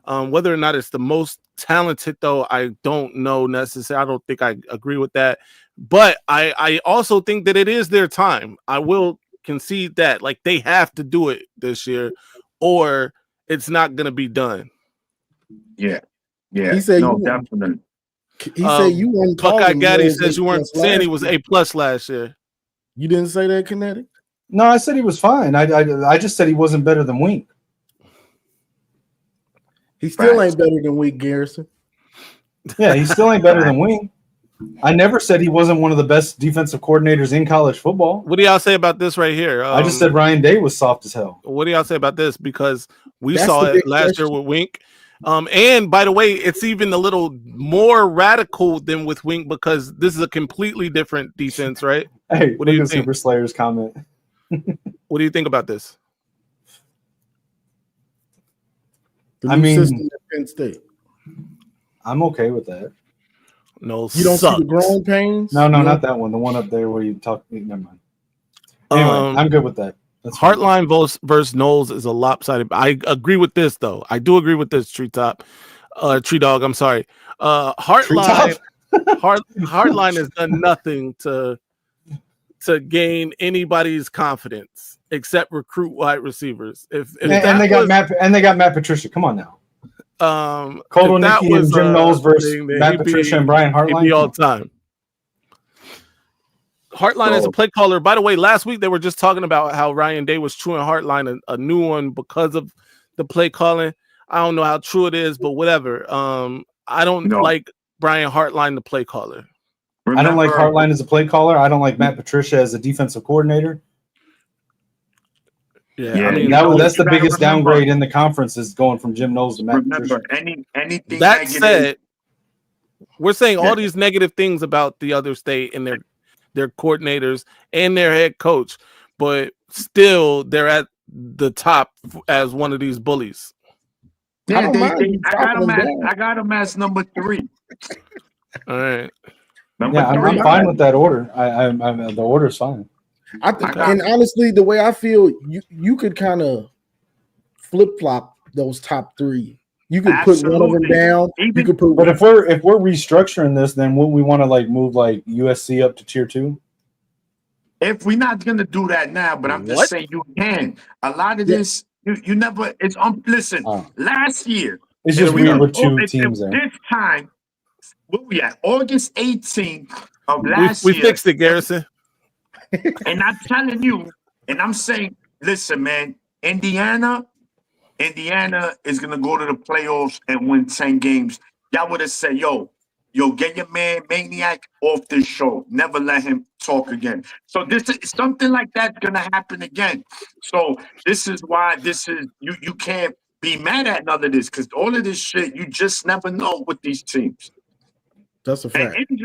Whether or not it's the most talented, though, I don't know necessarily. I don't think I agree with that. But I also think that it is their time. I will concede that. Like, they have to do it this year or it's not going to be done. Yeah. Yeah. He said definitely. He said you weren't Buckeye Gaddy says you weren't saying he was A+ last year. You didn't say that, Kinetic? No, I said he was fine. I just said he wasn't better than Wink. He still ain't better than Wink, Garrison. Yeah, he still ain't better than Wink. I never said he wasn't one of the best defensive coordinators in college football. What do y'all say about this right here? I just said Ryan Day was soft as hell. What do y'all say about this? Because we saw it last year with Wink. And by the way, it's even a little more radical than with Wink because this is a completely different defense, right? Hey, what do you think? Super Slayer's comment. What do you think about this? I mean, Penn State. I'm okay with that. No, you don't see the growing pains? No, not that one. The one up there where you talk. Never mind. Anyway, I'm good with that. Heartline versus Knowles is a lopsided. I agree with this though. I do agree with this, Tree Dog. I'm sorry. Heartline has done nothing to gain anybody's confidence except recruit wide receivers. If they got Matt Patricia. Come on now. Coldwell Nicky and Jim Knowles versus Matt Patricia and Brian Hartline all time. Hartline is a play caller. By the way, last week they were just talking about how Ryan Day was chewing Hartline a new one because of the play calling. I don't know how true it is, but whatever. I don't like Brian Hartline, the play caller. I don't like Hartline as a play caller. I don't like Matt Patricia as a defensive coordinator. Yeah, I mean that's the biggest downgrade in the conference is going from Jim Knowles to Matt Patricia. Anything that negative, said, we're saying all these negative things about the other state and their coordinators and their head coach, but still they're at the top as one of these bullies. Yeah, I got them as number 3. All right. I'm fine with that order. I'm the order's fine. And honestly, the way I feel, you could kind of flip flop those top 3. You could put one of them down. But if we're restructuring this, then would we want to move USC up to tier 2? If we're not gonna do that now, but I'm just saying you can. A lot of this, you never. It's listen. Last year, it's just weird with 2 teams there. This time, what we at? August 18th of last year. We fixed it, Garrison. And I'm telling you, and I'm saying, listen, man, Indiana is gonna go to the playoffs and win 10 games. Y'all would have said, yo, get your man Maniac off this show. Never let him talk again. So this is something like that's gonna happen again. So this is why you can't be mad at none of this because all of this shit you just never know with these teams. That's a fact. And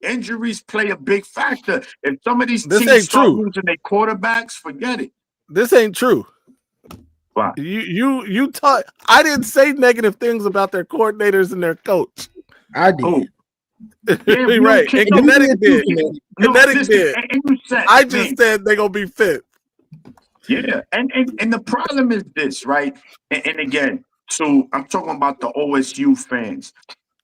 injuries play a big factor. If some of these teams start losing their quarterbacks, forget it. This ain't true. Wow. You taught. I didn't say negative things about their coordinators and their coach. I did. Oh. Yeah, right. And Kinetic did. Kinetic did. I just said they're gonna be fit. Yeah, and the problem is this, right? And again, so I'm talking about the OSU fans.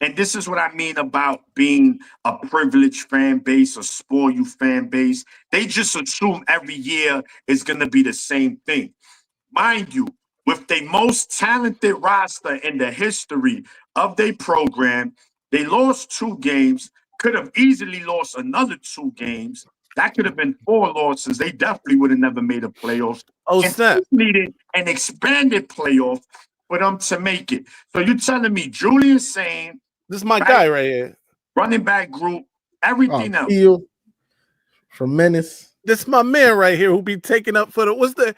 And this is what I mean about being a privileged fan base, a spoiled fan base. They just assume every year is going to be the same thing. Mind you, with the most talented roster in the history of their program, they lost 2 games, could have easily lost another 2 games. That could have been 4 losses. They definitely would have never made a playoff. Oh, and snap. needed an expanded playoff for them to make it. So you're telling me Julian Sane, This is my guy right here. running back group, everything else. Field from Menace. This is my man right here who be taking up for the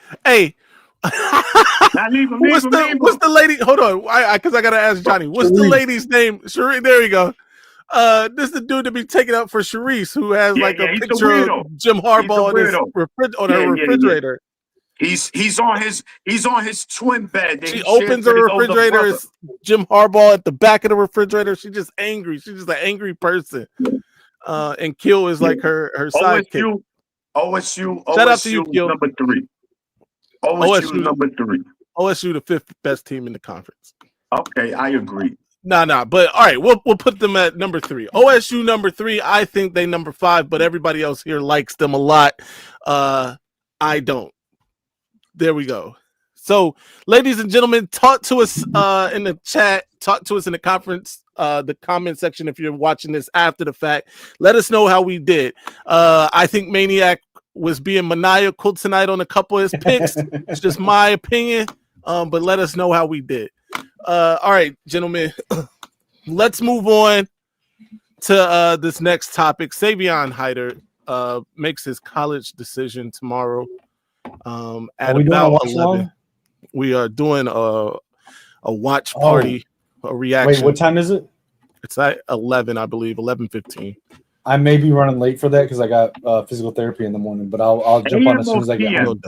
Now leave him, what's the lady? Hold on, because I gotta ask Johnny. What's the lady's name? Cherie. There you go. This is the dude to be taking up for Charisse, who has a picture of Jim Harbaugh on her refrigerator. He's on his twin bed. She opens her refrigerator. It's Jim Harbaugh at the back of the refrigerator. She's just angry. She's just an angry person. And Kill is like her sidekick. OSU. Shout out to you, Kill. Number 3. OSU number 3. OSU the 5th best team in the conference. Okay, I agree. Nah. But all right, we'll put them at number 3. OSU number 3. I think they number 5, but everybody else here likes them a lot. I don't. There we go. So, ladies and gentlemen, talk to us in the chat. Talk to us in the the comment section if you're watching this after the fact. Let us know how we did. I think Maniac was being maniacal tonight on a couple of his picks. It's just my opinion, but let us know how we did. All right, gentlemen, let's move on to this next topic. Savion Hiter makes his college decision tomorrow at about 11. We are doing a watch party, a reaction. Wait, what time is it? It's at 11, I believe, 11:15. I may be running late for that because I got physical therapy in the morning, but I'll jump on as soon as I get home.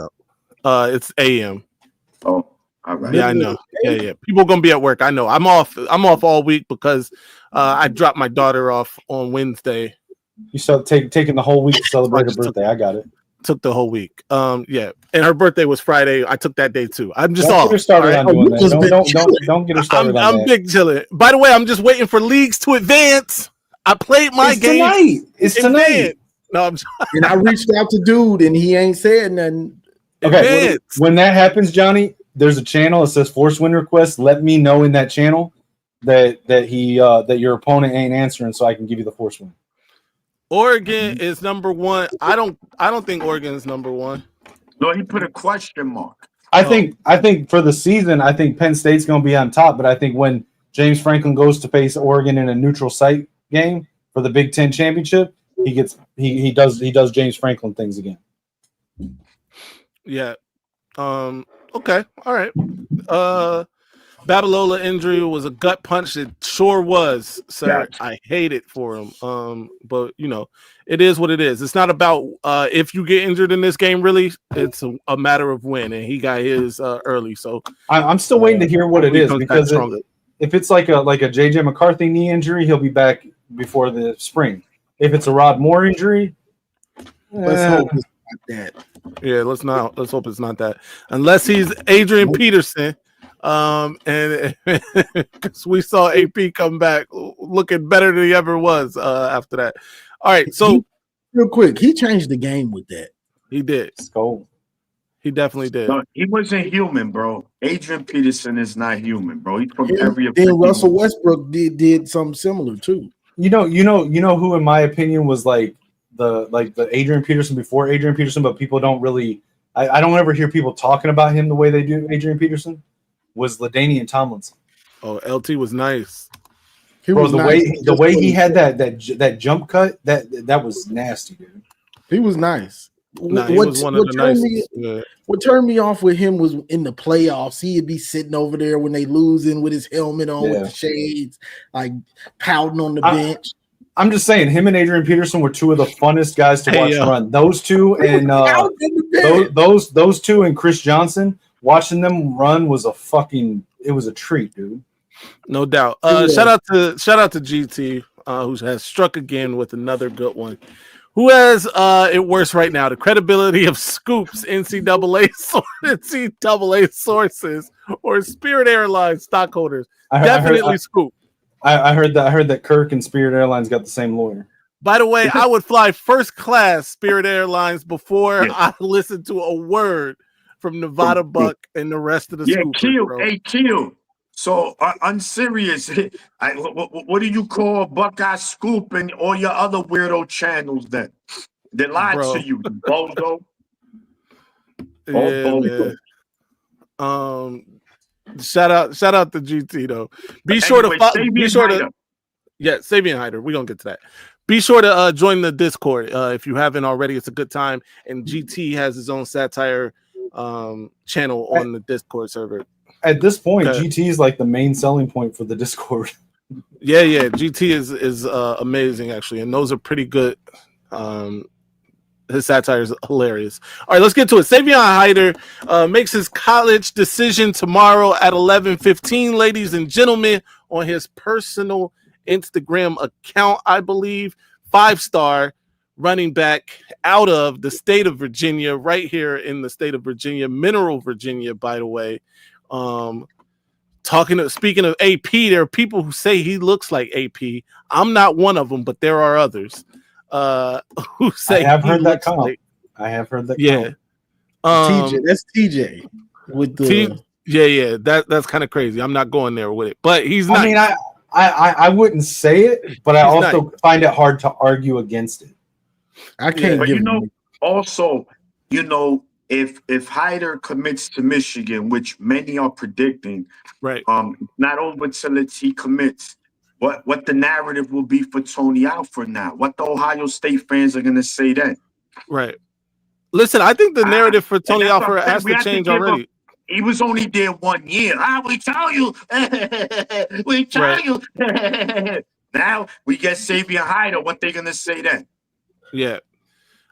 It's AM. Oh, all right. Yeah, I know. Yeah. People gonna be at work. I know. I'm off all week because I dropped my daughter off on Wednesday. You start taking the whole week to celebrate her birthday. I got it. Took the whole week. Yeah, and her birthday was Friday. I took that day too. I'm just don't off. Get her started on doing that. Don't get her started on that. I'm big chilling. By the way, I'm just waiting for leagues to advance. I played my game tonight. It's tonight. No, I'm. And I reached out to dude, and he ain't said nothing. Okay, when that happens, Johnny, there's a channel that says force win request. Let me know in that channel that your opponent ain't answering, so I can give you the force win. Oregon is number 1. I don't think Oregon is number 1. No, he put a question mark. I think for the season, I think Penn State's going to be on top. But I think when James Franklin goes to face Oregon in a neutral site game for the Big Ten championship, he does James Franklin things again. Yeah. Okay. All right. Babalola injury was a gut punch. It sure was, sir. Gotcha. I hate it for him. But it is what it is. It's not about if you get injured in this game. Really, it's a matter of when. And he got his early. So I'm still waiting to hear what it is because if it's like a JJ McCarthy knee injury, he'll be back before the spring. If it's a Rod Moore injury, let's hope it's not that. Yeah, let's hope it's not that. Unless he's Adrian Peterson. And because we saw AP come back looking better than he ever was after that. All right, so real quick, he changed the game with that. He did. Go. He definitely did. No, he wasn't human, bro. Adrian Peterson is not human, bro. He took every. Then Russell Westbrook did something similar too. You know who, in my opinion, was like the Adrian Peterson before Adrian Peterson, but people don't really. I don't ever hear people talking about him the way they do Adrian Peterson. Was LaDainian Tomlinson. Oh, LT was nice. The way he had that jump cut, that was nasty, dude. He was nice. He was one of the nicest. What turned me off with him was in the playoffs. He'd be sitting over there when they losing with his helmet on with the shades, like pouting on the bench. I'm just saying, him and Adrian Peterson were two of the funnest guys to watch run. Those two and those two and Chris Johnson. Watching them run was it was a treat, dude. No doubt. Shout out to GT, who has struck again with another good one. Who has it worse right now? The credibility of Scoops, NCAA sources, or Spirit Airlines stockholders. Definitely Scoop. I heard that Kirk and Spirit Airlines got the same lawyer. By the way, I would fly first class Spirit Airlines before Yeah. I listened to a word from Nevada Buck and the rest of the Yeah, scoopers, Q. bro. Hey, Q. So, unserious. What do you call Buckeye Scoop and all your other weirdo channels then? They lied Bro. to you, bozo. Yeah, man. Shout out to GT though. Be sure to Savion Hiter. We're gonna get to that. Be sure to join the Discord if you haven't already. It's a good time. And GT has his own satire channel on the Discord server. At this point, GT is like the main selling point for the Discord. Yeah. GT is amazing actually, and those are pretty good. His satire is hilarious. All right, let's get to it. Savion Hiter makes his college decision tomorrow at 11:15, ladies and gentlemen, on his personal Instagram account, I believe. 5-star running back out of the state of Virginia, right here in the state of Virginia, Mineral, Virginia, by the way. Speaking of AP, there are people who say he looks like AP. I'm not one of them, but there are others who say I have heard that comment. I have heard that. Yeah. TJ, that's TJ with the yeah. That's kind of crazy. I'm not going there with it, but he's not. I mean, I wouldn't say it, but I also find it hard to argue against it. I can't. But also, if Hiter commits to Michigan, which many are predicting, right? Not over till he commits. What the narrative will be for Tony Alford now? What the Ohio State fans are going to say then? Right. Listen, I think the narrative for Tony Alford has to change already. He was only there 1 year. We tell you. We tell you. Now we get Savion Hiter. What they going to say then? Yeah.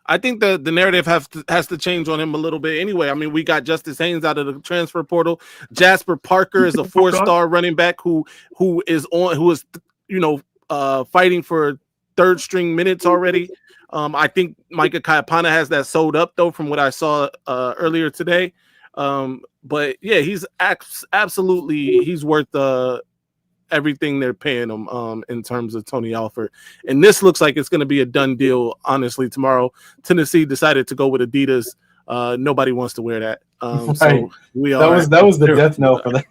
I think the narrative has to change on him a little bit. Anyway, I mean, we got Justice Haynes out of the transfer portal. Jasper Parker is a 4-star running back who is fighting for third string minutes already. I think Micah Kayapana has that sold up though, from what I saw earlier today. But yeah, he's absolutely he's worth everything they're paying him in terms of Tony Alford. And this looks like it's going to be a done deal, honestly, tomorrow. Tennessee decided to go with Adidas. Nobody wants to wear that. Right. So that was the death note for that.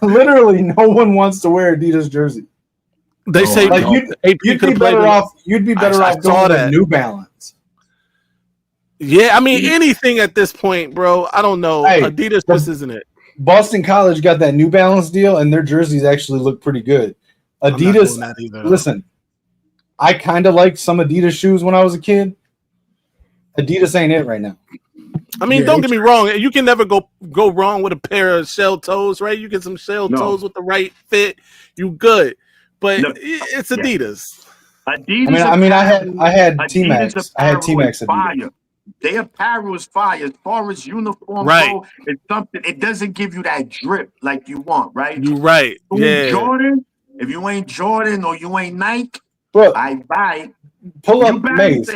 Literally, no one wants to wear Adidas jersey. They say you'd be better off going with New Balance. Yeah, I mean, anything at this point, bro. I don't know. Hey, Adidas just isn't it. Boston College got that New Balance deal, and their jerseys actually look pretty good. Adidas, listen, I kind of liked some Adidas shoes when I was a kid. Adidas ain't it right now. I mean, don't get me wrong. You can never go wrong with a pair of shell toes, right? You get some shell toes with the right fit, you good. But it's Adidas. Adidas. I had T-Max. I had T-Max Adidas. Their apparel is fire. As far as uniform go, it's something. It doesn't give you that drip like you want, right? You're right. Jordan. If you ain't Jordan or you ain't Nike, bro, I buy it. Pull up Maize.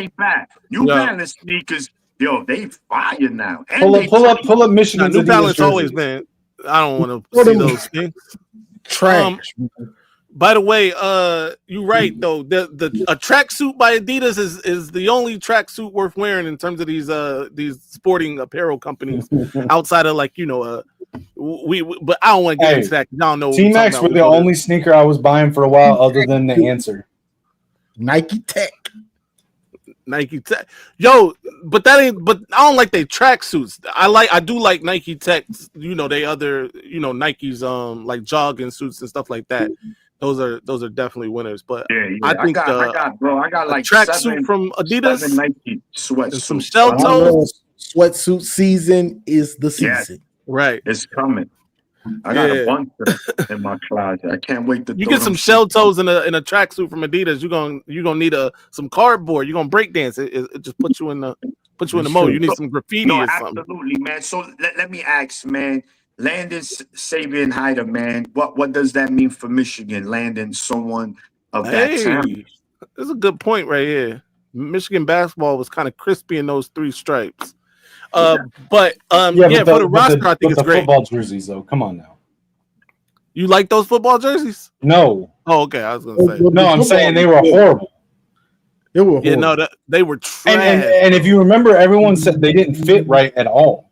New Balance sneakers, they fire now. And pull up Michigan. New Balance always been. I don't want to see those things. Trash. By the way, you're right though. A tracksuit by Adidas is the only tracksuit worth wearing in terms of these sporting apparel companies outside of but I don't want to get into that. I don't know. T-Max were the only sneaker I was buying for a while, other than the Answer. Nike Tech. Yo, but that ain't. But I don't like they tracksuits. I do like Nike Tech. They other Nike's like jogging suits and stuff like that. Those are definitely winners. But I think I got like tracksuit from Adidas, 7 Nike sweatsuits, some shell toes. Sweatsuit season is the season. Right, it's coming. I got a bunch in my closet. I can't wait to. You get some shell toes in a tracksuit from Adidas. You're gonna need some cardboard. You're gonna break dance. It just puts you in the mode. You need some graffiti or something. Absolutely, man. So let me ask, man. Landon Savion Hiter, man. What does that mean for Michigan? Landon someone of that talent. That's a good point right here. Michigan basketball was kind of crispy in those 3 stripes. But for the roster, I think it's great. Football jerseys, though. Come on now. You like those football jerseys? No. Oh, okay. I was gonna say. No, I'm saying they were horrible. They were horrible. Yeah, no, they were trash. And if you remember, everyone said they didn't fit right at all.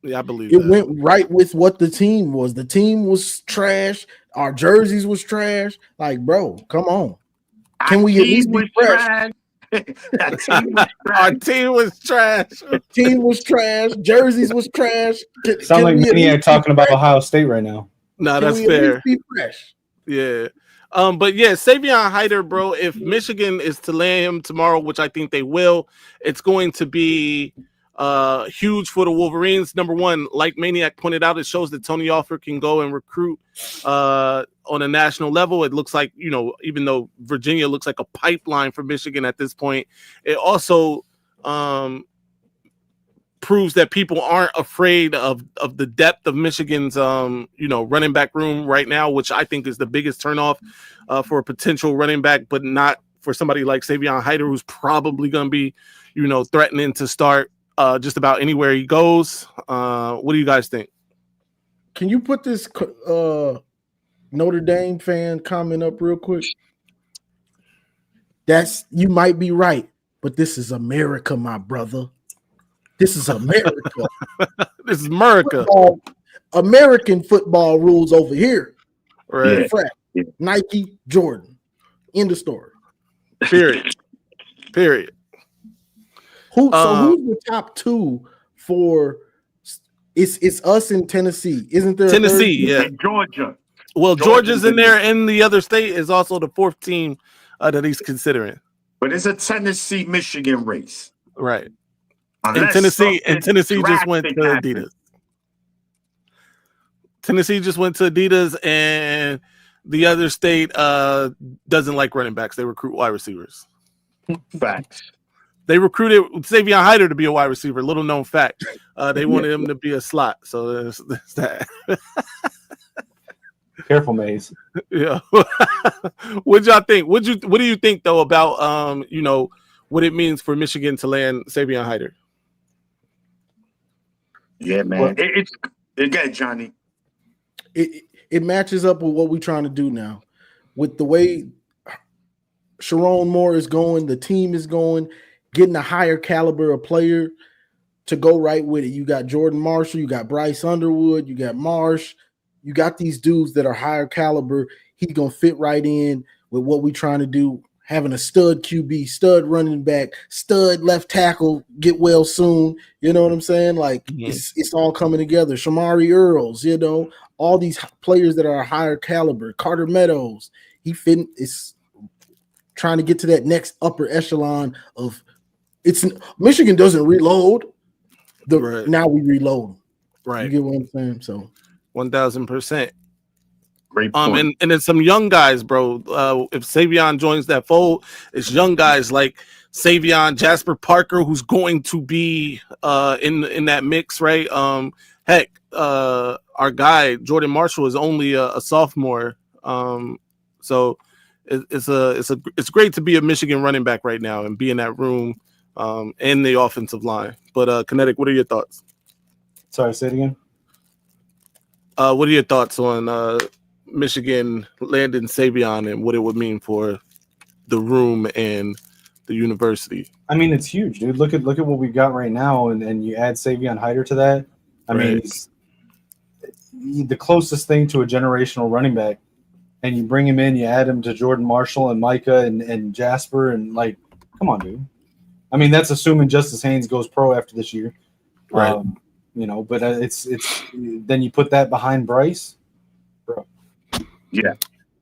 Yeah, I believe it that. went right with what the team was. The team was trash. Our jerseys was trash. Like, bro, come on. Can we at least be fresh? Our team was trash. Team was trash. Jerseys was trash. Sound like Maniac talking about Ohio State right now. No, that's fair. Be fresh. Yeah. But yeah, Savion Hiter, bro. If Michigan is to land him tomorrow, which I think they will, it's going to be huge for the Wolverines. Number one, like Maniac pointed out, it shows that Tony Alford can go and recruit on a national level. It looks like, even though Virginia looks like a pipeline for Michigan at this point, it also proves that people aren't afraid of the depth of Michigan's running back room right now, which I think is the biggest turnoff for a potential running back, but not for somebody like Savion Hiter, who's probably going to be threatening to start just about anywhere he goes. What do you guys think? Can you put this Notre Dame fan comment up real quick? You might be right, but this is America, my brother. This is America. This is America. American football rules over here. Right. Yeah. Nike, Jordan. End of story. Period. Who's the top two for? It's us in Tennessee, isn't there? Tennessee, yeah. Georgia. Well, Georgia's in there, and the other state is also the fourth team that he's considering. But it's a Tennessee-Michigan race, right? And Tennessee just went to Adidas. Tennessee just went to Adidas, and the other state doesn't like running backs. They recruit wide receivers. Facts. They recruited Savion Hiter to be a wide receiver. Little known fact. They wanted him to be a slot. So there's that. Careful, Maize. Yeah. What y'all think? What do you think though about what it means for Michigan to land Savion Hiter? Yeah, man. It's again, Johnny. It matches up with what we're trying to do now. With the way Sharon Moore is going, the team is going, getting a higher caliber of player to go right with it. You got Jordan Marshall, you got Bryce Underwood, you got Marsh, you got these dudes that are higher caliber. He's gonna fit right in with what we're trying to do. Having a stud QB, stud running back, stud left tackle, get well soon. You know what I'm saying? Like it's all coming together. Shamari Earls, all these players that are higher caliber. Carter Meadows, it's trying to get to that next upper echelon of. It's Michigan doesn't reload. Now we reload. Right. You get what I'm saying? So 1,000%. Great point. And then some young guys, bro. If Savion joins that fold, it's young guys like Savion, Jasper Parker, who's going to be in that mix, right? Heck, our guy Jordan Marshall is only a sophomore. So it's great to be a Michigan running back right now and be in that room and the offensive line. But Kinetic, what are your thoughts? Sorry, say it again. What are your thoughts on Michigan landing Savion and what it would mean for the room and the university? I mean, it's huge, dude. Look at what we've got right now, and you add Savion Hiter to that. I mean, he's the closest thing to a generational running back, and you bring him in, you add him to Jordan Marshall and Micah and Jasper, and like, come on, dude. I mean, that's assuming Justice Haynes goes pro after this year, right? But it's then you put that behind Bryce, bro. Yeah,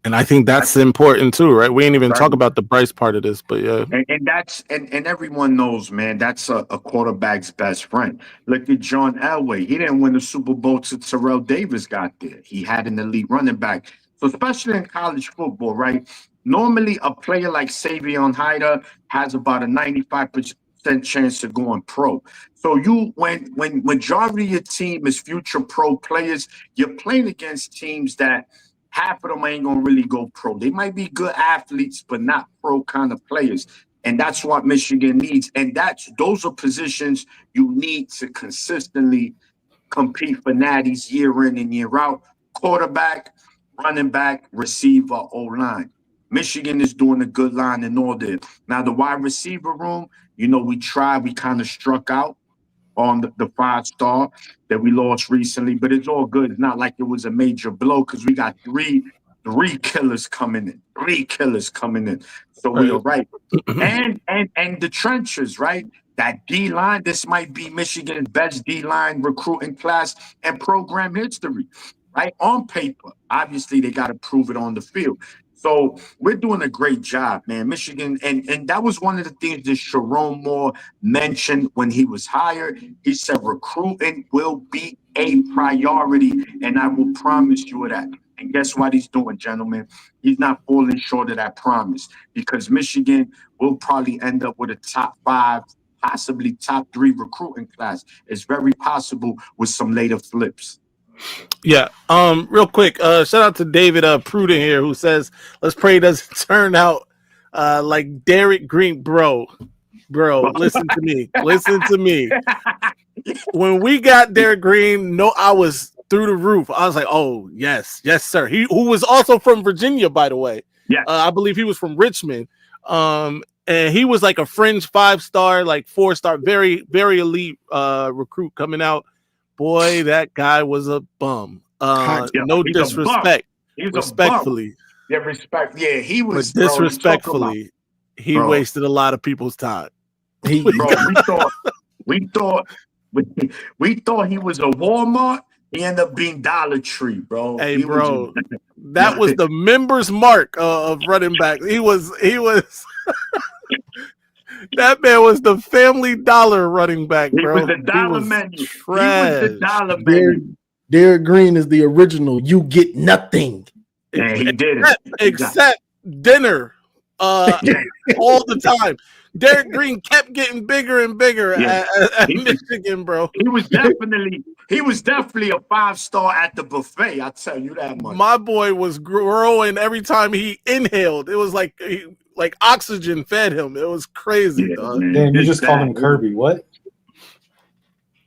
and I think that's important too, right? We ain't even talk about the Bryce part of this, but yeah, and that's and everyone knows, man. That's a quarterback's best friend. Look at John Elway. He didn't win the Super Bowl till Terrell Davis got there. He had an elite running back. So especially in college football, right? Normally, a player like Savion Hiter has about a 95% chance of going pro. So when majority of your team is future pro players, you're playing against teams that half of them ain't gonna really go pro. They might be good athletes, but not pro kind of players. And that's what Michigan needs. And those are positions you need to consistently compete for natties year in and year out. Quarterback, running back, receiver, O-line. Michigan is doing a good line in all this. Now, the wide receiver room, we kind of struck out on the 5-star that we lost recently, but it's all good. It's not like it was a major blow because we got three killers coming in. So we are right. And the trenches, right? That D-line, this might be Michigan's best D-line recruiting class and program history, right? On paper. Obviously, they got to prove it on the field. So we're doing a great job, man. Michigan, and that was one of the things that Sharon Moore mentioned when he was hired. He said recruiting will be a priority, and I will promise you of that. And guess what he's doing, gentlemen? He's not falling short of that promise because Michigan will probably end up with a top 5, possibly top 3 recruiting class. It's very possible with some later flips. Yeah. Real quick, shout out to David Pruden here who says, let's pray it doesn't turn out like Derek Green. Bro, listen to me. When we got Derek Green, I was through the roof. I was like, oh, yes, sir. Who was also from Virginia, by the way. Yeah. I believe he was from Richmond. And he was like a fringe 5-star, like 4-star, very, very elite recruit coming out. Boy, that guy was a bum. No disrespect. Respectfully. Yeah, respect. Yeah, he was. But disrespectfully, he wasted a lot of people's time. We thought he was a Walmart. He ended up being Dollar Tree, bro. Hey, that was the members mark of running back. He was. That man was the Family Dollar running back, bro. He was the dollar menu. Trash. He was the dollar menu. Derek Green is the original. You get nothing. And he did it. Except dinner all the time. Derek Green kept getting bigger and bigger at Michigan, bro. He was definitely a 5-star at the buffet. I'll tell you that much. My boy was growing every time he inhaled. It was like oxygen fed him. It was crazy, dog. Damn, you just called him Kirby. What?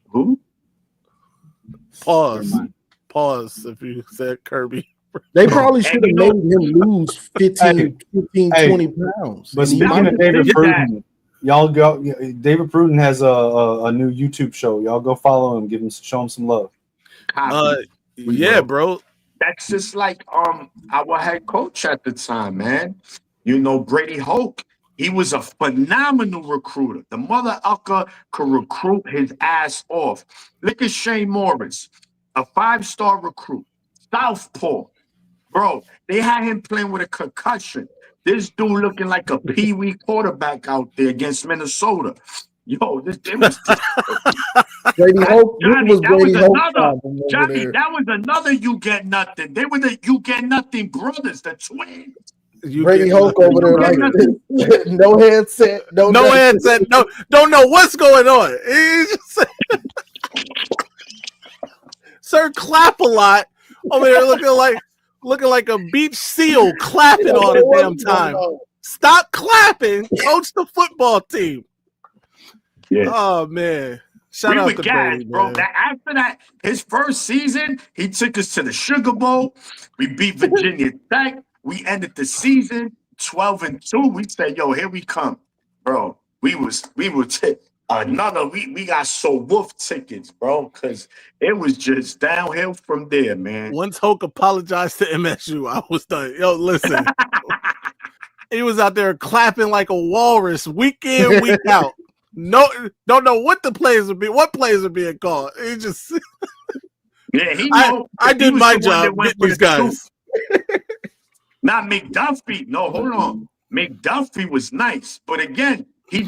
Who? Pause if you said Kirby. They probably should have made him lose 15, 20 pounds. But speaking of David Pruden, y'all go. David Pruden has a new YouTube show. Y'all go follow him. Show him some love. Yeah, bro. That's just like our head coach at the time, man. Brady Hoke. He was a phenomenal recruiter. The mother ucker could recruit his ass off. Look at Shane Morris, a 5-star recruit, southpaw. Bro, they had him playing with a concussion. This dude looking like a pee-wee quarterback out there against Minnesota. Yo, it was Brady Hope. Johnny, that was another you get nothing. They were the you get nothing brothers, the twins. Brady Hoke over there like this. No headset. No headset. No, don't know what's going on. He's just Sir Clap-a-Lot over there looking like a beach seal clapping all the damn time. Stop clapping. Coach the football team. Yeah. Oh man. Shout out to Brady, bro. man. After that, his first season, he took us to the Sugar Bowl. We beat Virginia Tech. We ended the season 12-2. We said, "Yo, here we come, bro." We got so wolf tickets, bro, because it was just downhill from there, man. Once Hoke apologized to MSU, I was done. Yo, listen, he was out there clapping like a walrus, week in, week out. No, don't know what the plays would be. What plays are being called? He just, yeah, I did my job. Get these guys. Not McDuffie. No, hold on. McDuffie was nice, but again, we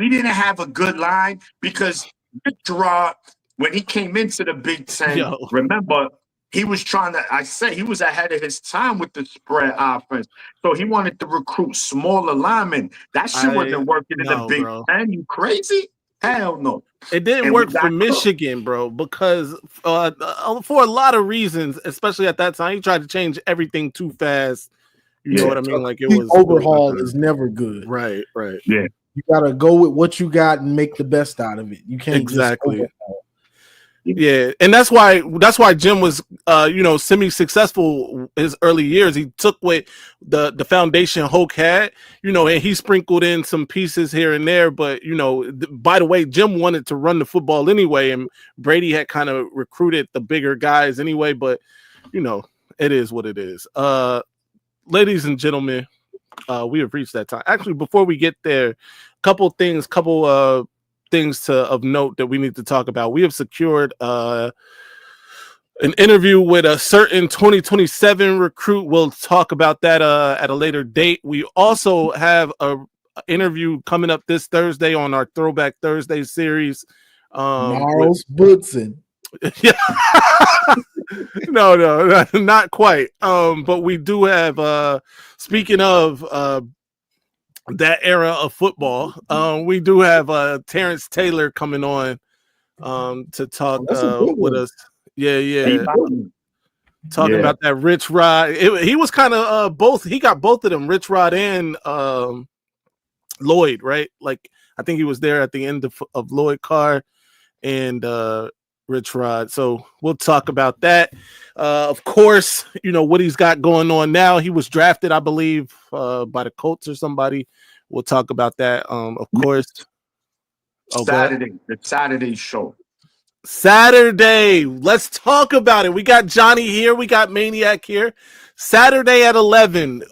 didn't have a good line because Rick Gerard, when he came into the Big Ten, remember, he was he was ahead of his time with the spread offense. So he wanted to recruit smaller linemen. That shit wasn't working in the Big Ten. You crazy? Hell no. It didn't work for Michigan, bro, because for a lot of reasons, especially at that time, he tried to change everything too fast. You know what I mean? Like it was overhaul is never good. Right. Yeah. You gotta go with what you got and make the best out of it. You can't exactly. Yeah, and that's why Jim was semi-successful his early years. He took what the foundation Hoke had, and he sprinkled in some pieces here and there. But by the way, Jim wanted to run the football anyway, and Brady had kind of recruited the bigger guys anyway. But it is what it is. Ladies and gentlemen, we have reached that time. Actually, before we get there, couple things of note that we need to talk about. We have secured an interview with a certain 2027 recruit. We'll talk about that at a later date. We also have a interview coming up this Thursday on our Throwback Thursday series. Miles Woodson. Yeah. No, not quite. But we do have speaking of that era of football, we do have Terrence Taylor coming on to talk with us. Yeah. Talking about that Rich Rod. He was kind of both. He got both of them, Rich Rod and Lloyd, right? Like I think he was there at the end of Lloyd Carr and Rich Rod. So we'll talk about that. Of course, what he's got going on now. He was drafted, I believe, by the Colts or somebody. We'll talk about that. Of course. The Saturday show. Saturday. Let's talk about it. We got Johnny here. We got Maniac here. Saturday at 11.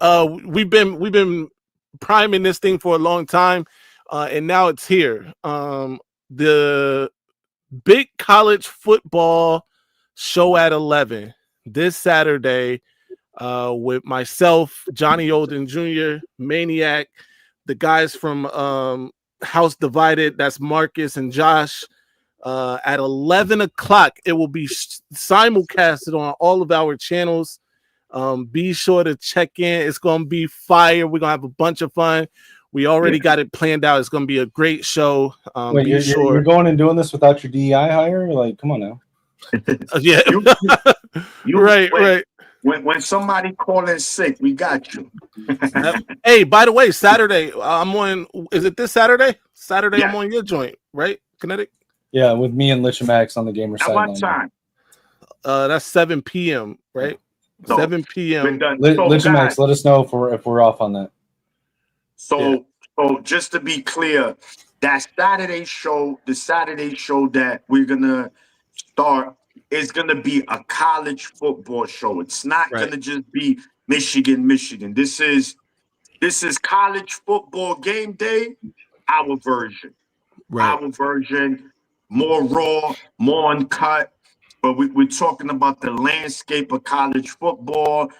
We've been priming this thing for a long time, and now it's here. The big college football show at 11 this Saturday with myself, Johnny Olden Jr., Maniac, the guys from House Divided. That's Marcus and Josh. At 11 o'clock, it will be simulcasted on all of our channels. Be sure to check in. It's going to be fire. We're going to have a bunch of fun. We already got it planned out. It's going to be a great show. Wait, you're going and doing this without your DEI hire? Like, come on now. Yeah. Right. When somebody calling sick, we got you. Hey, by the way, Saturday, I'm on. Is it this Saturday? Saturday, Yeah. I'm on your joint, right? Kinetic? Yeah, with me and Lich and Max on the gamer At sideline. what time? That's 7 p.m., right? So, 7 p.m. Lich and Max, let us know if we're off on that. So just to be clear, that Saturday show, the Saturday show that we're gonna start is gonna be a college football show. It's not gonna just be Michigan. This is college football game day, our version. Right. Our version, more raw, more uncut. But we're talking about the landscape of college football.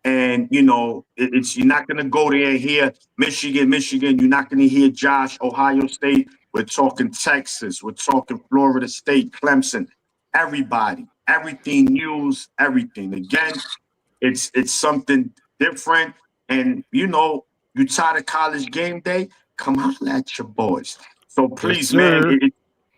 And, it's you're not going to go there and hear Michigan. You're not going to hear Josh, Ohio State. We're talking Texas. We're talking Florida State, Clemson, everybody, everything, news, everything. Again, it's something different. And, you tired of college game day, come holler at your boys. So please, man,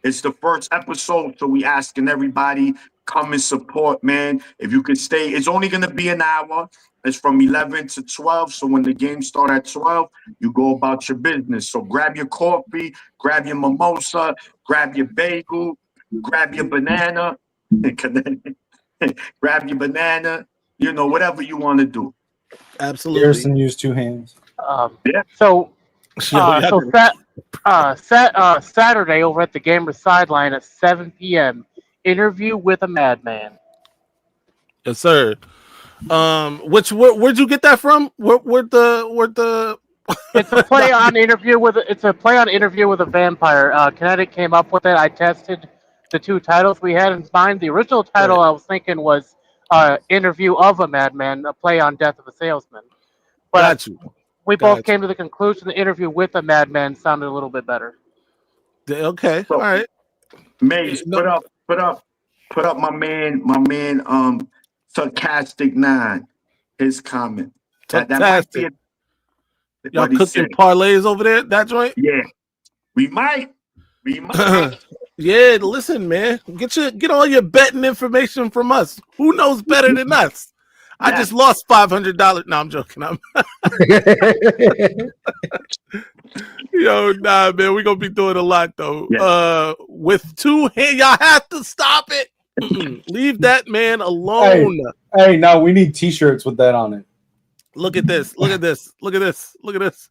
it's the first episode. So we asking everybody, come and support, man. If you could stay, it's only going to be an hour. It's from 11 to 12. So when the game starts at 12, you go about your business. So grab your coffee, grab your mimosa, grab your bagel, grab your banana, grab your banana, whatever you want to do. Absolutely. Harrison used two hands. So Saturday over at the Gamer Sideline at 7 p.m. Interview with a madman. Yes, sir. Where'd you get that from? Where'd the It's a play on interview with a vampire. Kinetic came up with it. I tested the two titles we had in mind. The original title I was thinking was Interview of a Madman, a play on Death of a Salesman. But we both came to the conclusion the Interview with a Madman sounded a little bit better. Okay, so, all right. Maze, put up my man, Sarcastic 9, his comment. That might be y'all cooking parlays over there, that joint? Yeah. We might. Yeah, listen, man. Get all your betting information from us. Who knows better than us? I just lost $500. No, I'm joking. Yo, nah, man. We're gonna be doing a lot though. Yeah. with two hands. Y'all have to stop it. Leave that man alone. Hey, no, we need T-shirts with that on it. Look at this. Look at this. Look at this. Look at this.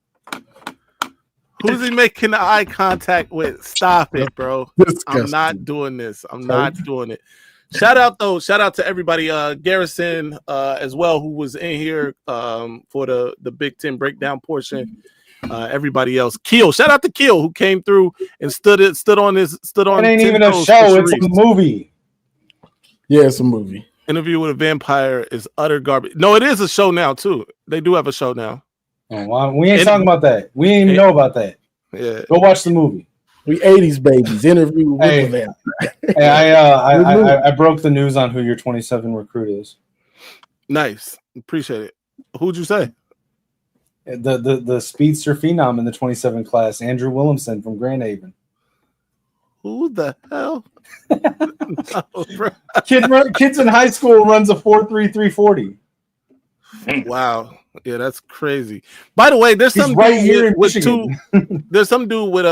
Who's he making the eye contact with? Stop it, bro. I'm not doing this. I'm not doing it. Shout out to everybody. Garrison as well, who was in here for the Big Ten breakdown portion. Everybody else. Keel. Shout out to Keel, who came through and stood on. It ain't even a show, it's a movie. Yeah, it's a movie. Interview with a Vampire is utter garbage. No, it is a show now, too. They do have a show now. Oh, well, we ain't talking about that. We ain't even know about that. Yeah. Go watch the movie. We 80s babies. Interview with a Vampire. Hey, I broke the news on who your 27 recruit is. Nice. Appreciate it. Who'd you say? The speedster phenom in the 27 class, Andrew Williamson from Grand Haven. Who the hell? No, Kids in high school runs a 4.3340. Wow. Yeah, that's crazy. By the way, there's some right here with two. There's some dude with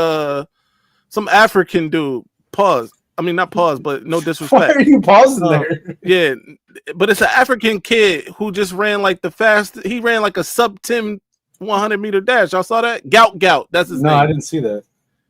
some African dude. Pause. I mean, not pause, but no disrespect. Why are you pausing there? Yeah, but it's an African kid who just ran like he ran like a sub 10 100-meter dash. Y'all saw that? Gout. That's his name. No, I didn't see that.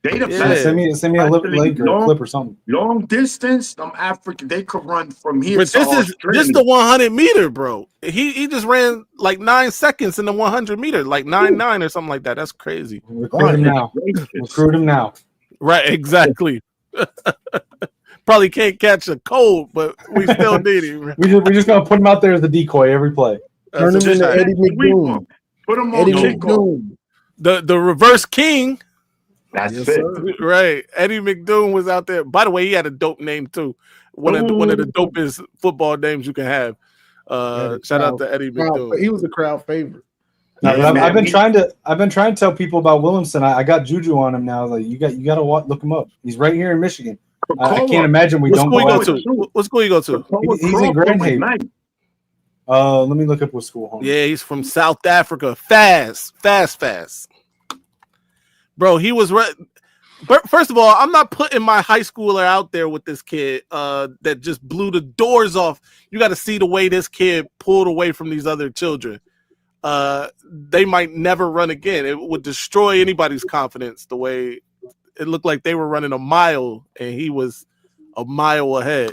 They the Yeah. best. Send me a link or a clip or something. Long distance, African, they could run from here. But this the 100-meter, bro. He just ran like 9 seconds in the 100-meter, like 9.9 or something like that. That's crazy. Recruit him now. Recruit him now. Right, exactly. Probably can't catch a cold, but we still need him. We're just gonna put him out there as the decoy every play. Turn him into Eddie McDoom. Put him on Eddie kickoff. McDoom. The reverse king. That's Yes, it. sir. Right. Eddie McDoom was out there. By the way, he had a dope name too. One of the dopest football names you can have. Shout out to Eddie McDoom. He was a crowd favorite. No, but I've been trying to tell people about Williamson. I got Juju on him now. Like you got to look him up. He's right here in Michigan. I can't imagine we don't go to. What school you go to? He's in Grand Haven. Let me look up what school. Yeah, he's from South Africa. Fast. Bro, he was right. First of all, I'm not putting my high schooler out there with this kid that just blew the doors off. You got to see the way this kid pulled away from these other children. They might never run again. It would destroy anybody's confidence the way it looked like they were running a mile and he was a mile ahead.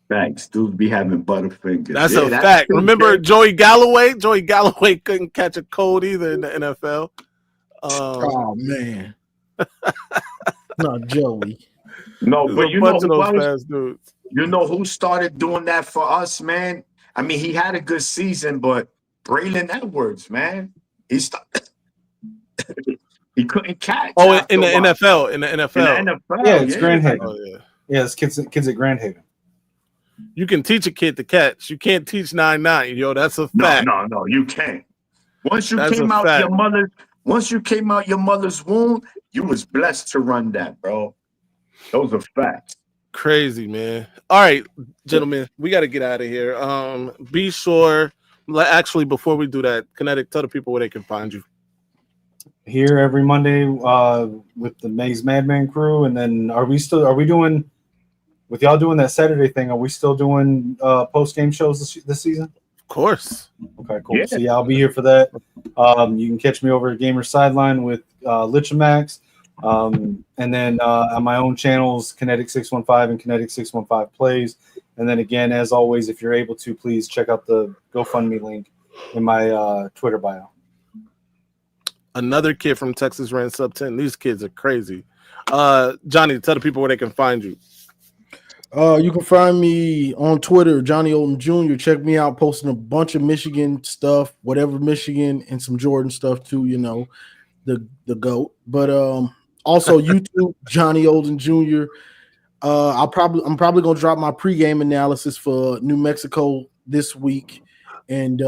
Thanks, dude. Be having butterfingers. That's a fact. Remember Joey Galloway? Joey Galloway couldn't catch a cold either in the NFL. Oh man, not Joey. No, but you know who fast dudes. You know who started doing that for us, man? I mean, he had a good season, but Braylon Edwards, man, he couldn't catch. Oh, in the NFL, in the NFL. Yeah, it's Grand Haven. Oh, yeah. Yeah, it's kids at Grand Haven. You can teach a kid to catch. You can't teach 9.9. Yo, that's a fact. No, you can't. Once you came out your mother's womb, you was blessed to run that, bro. Those are facts. Crazy, man. All right, gentlemen, we got to get out of here. Be sure. Actually, before we do that, Kinetic, tell the people where they can find you. Here every Monday with the Maize Madman crew, and then are we doing with y'all doing that Saturday thing? Are we still doing post game shows this season? Of course. Okay, cool. Yeah. So yeah, I'll be here for that. You can catch me over at Gamer Sideline with Lichamax, and then on my own channels, Kinetic 615 and Kinetic 615 Plays. And then again, as always, if you're able to, please check out the GoFundMe link in my Twitter bio. Another kid from Texas ran sub 10. These kids are crazy. Johnny, tell the people where they can find you. You can find me on Twitter, Johnny Olden Jr. Check me out, posting a bunch of Michigan stuff, whatever Michigan, and some Jordan stuff too. You know, the GOAT. But also YouTube, Johnny Olden Jr. I'm probably gonna drop my pregame analysis for New Mexico this week, and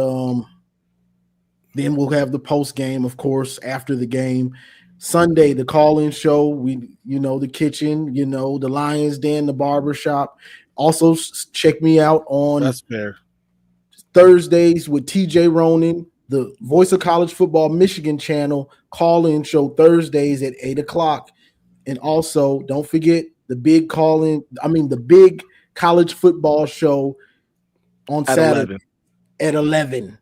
then we'll have the post game, of course, after the game. Sunday, the call-in show, the kitchen, the Lions Den, the barbershop. Also, check me out on That's fair. Thursdays with TJ Ronan, the Voice of College Football Michigan channel, call-in show Thursdays at 8 o'clock. And also, don't forget the big college football show on At Saturday 11. at 11.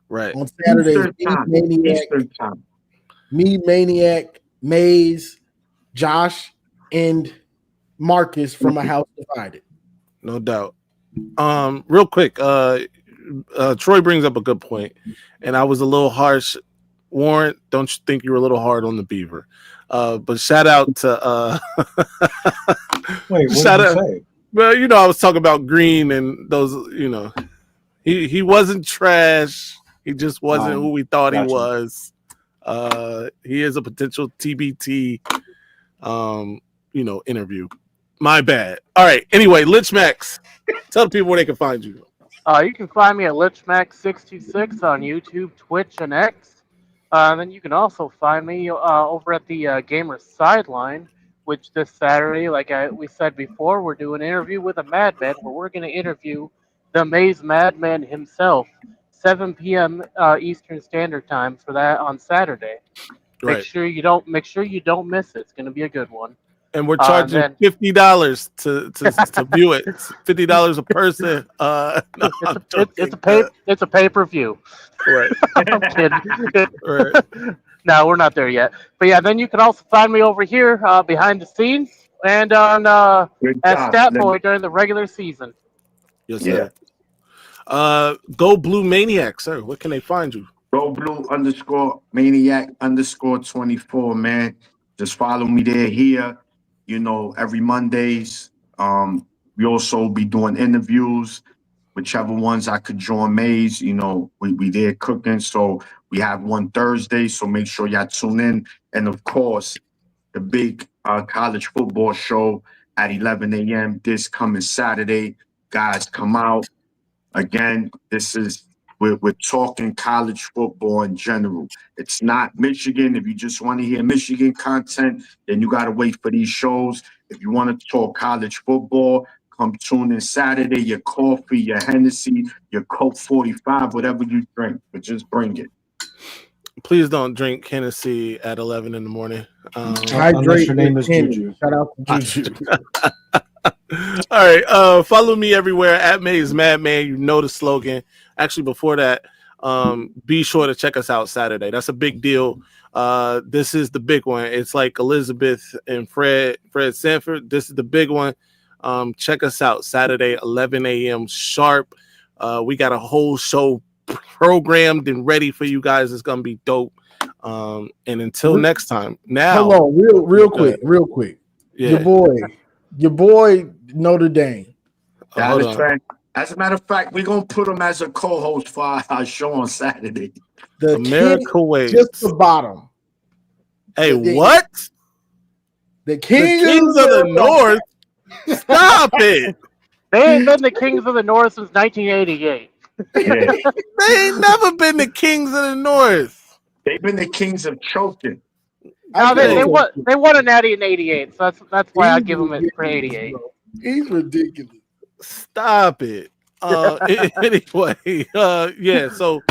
Right. On Saturday, Eastern time. Maniac, Maize, Josh, and Marcus from A House Divided. No doubt. Real quick, Troy brings up a good point, and I was a little harsh. Warren, don't you think you were a little hard on the Beaver? But shout out to Wait, what shout did you out. say? Well, I was talking about Green and those. He wasn't trash. He just wasn't who we thought he was. He is a potential TBT. Interview. My bad. All right. Anyway, Lich Max, tell the people where they can find you. You can find me at LichMax626 on YouTube, Twitch, and X. Then you can also find me over at the Gamer Sideline, which this Saturday, like we said before, we're doing an interview with a madman where we're going to interview the Maize Madman himself, 7 p.m. Eastern Standard Time for that on Saturday. Right. Make sure you don't miss it. It's going to be a good one. And we're charging $50 to view it. It's $50 a person. It's a pay-per-view. Right. I'm kidding. Right. No, we're not there yet. But yeah, then you can also find me over here behind the scenes and on at Statboy during the regular season. Yes, sir. Go Blue Maniac, sir. Where can they find you? Go Blue _Maniac _24, man. Just follow me there here. Every Mondays. We also be doing interviews, whichever ones I could join Maize. We there cooking, so we have one Thursday. So make sure y'all tune in, and of course, the big college football show at 11 a.m. this coming Saturday. Guys, come out again. We're talking college football in general. It's not Michigan. If you just want to hear Michigan content, then you got to wait for these shows. If you want to talk college football, come tune in Saturday. Your coffee, your Hennessy, your Coke 45, whatever you drink, but just bring it. Please don't drink Hennessy at 11 in the morning. Unless your name is Juju. Shout out to Juju. All right. Follow me everywhere at Maize Madman. You know the slogan. Actually, before that, be sure to check us out Saturday. That's a big deal. This is the big one. It's like Elizabeth and Fred Sanford. This is the big one. Check us out Saturday, 11 a.m. sharp. We got a whole show programmed and ready for you guys. It's gonna be dope. And until next time. Now, hold on, real quick. Yeah. Your boy Notre Dame. As a matter of fact, we're gonna put him as a co-host for our show on Saturday. The America waits. Just the bottom. Hey, what? The Kings of the North. Stop it. They ain't been the Kings of the North since 1988. Yeah. They ain't never been the Kings of the North. They've been the Kings of choking. They won a natty in 88, so that's why I give them it for 88. He's ridiculous. Stop it. Anyway, yeah, so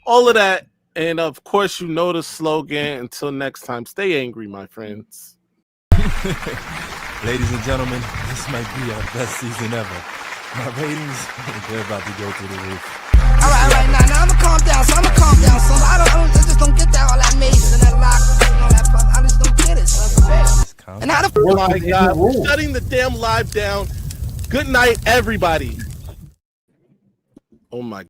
all of that, and of course the slogan. Until next time, stay angry, my friends. Ladies and gentlemen, this might be our best season ever. My ratings, they're about to go through the roof. All right, now I'ma calm down. So I just don't get that all that Maize and that lock and all that fun. I just don't get it. So and how the oh my God, we're shutting the damn live down. Good night, everybody. Oh my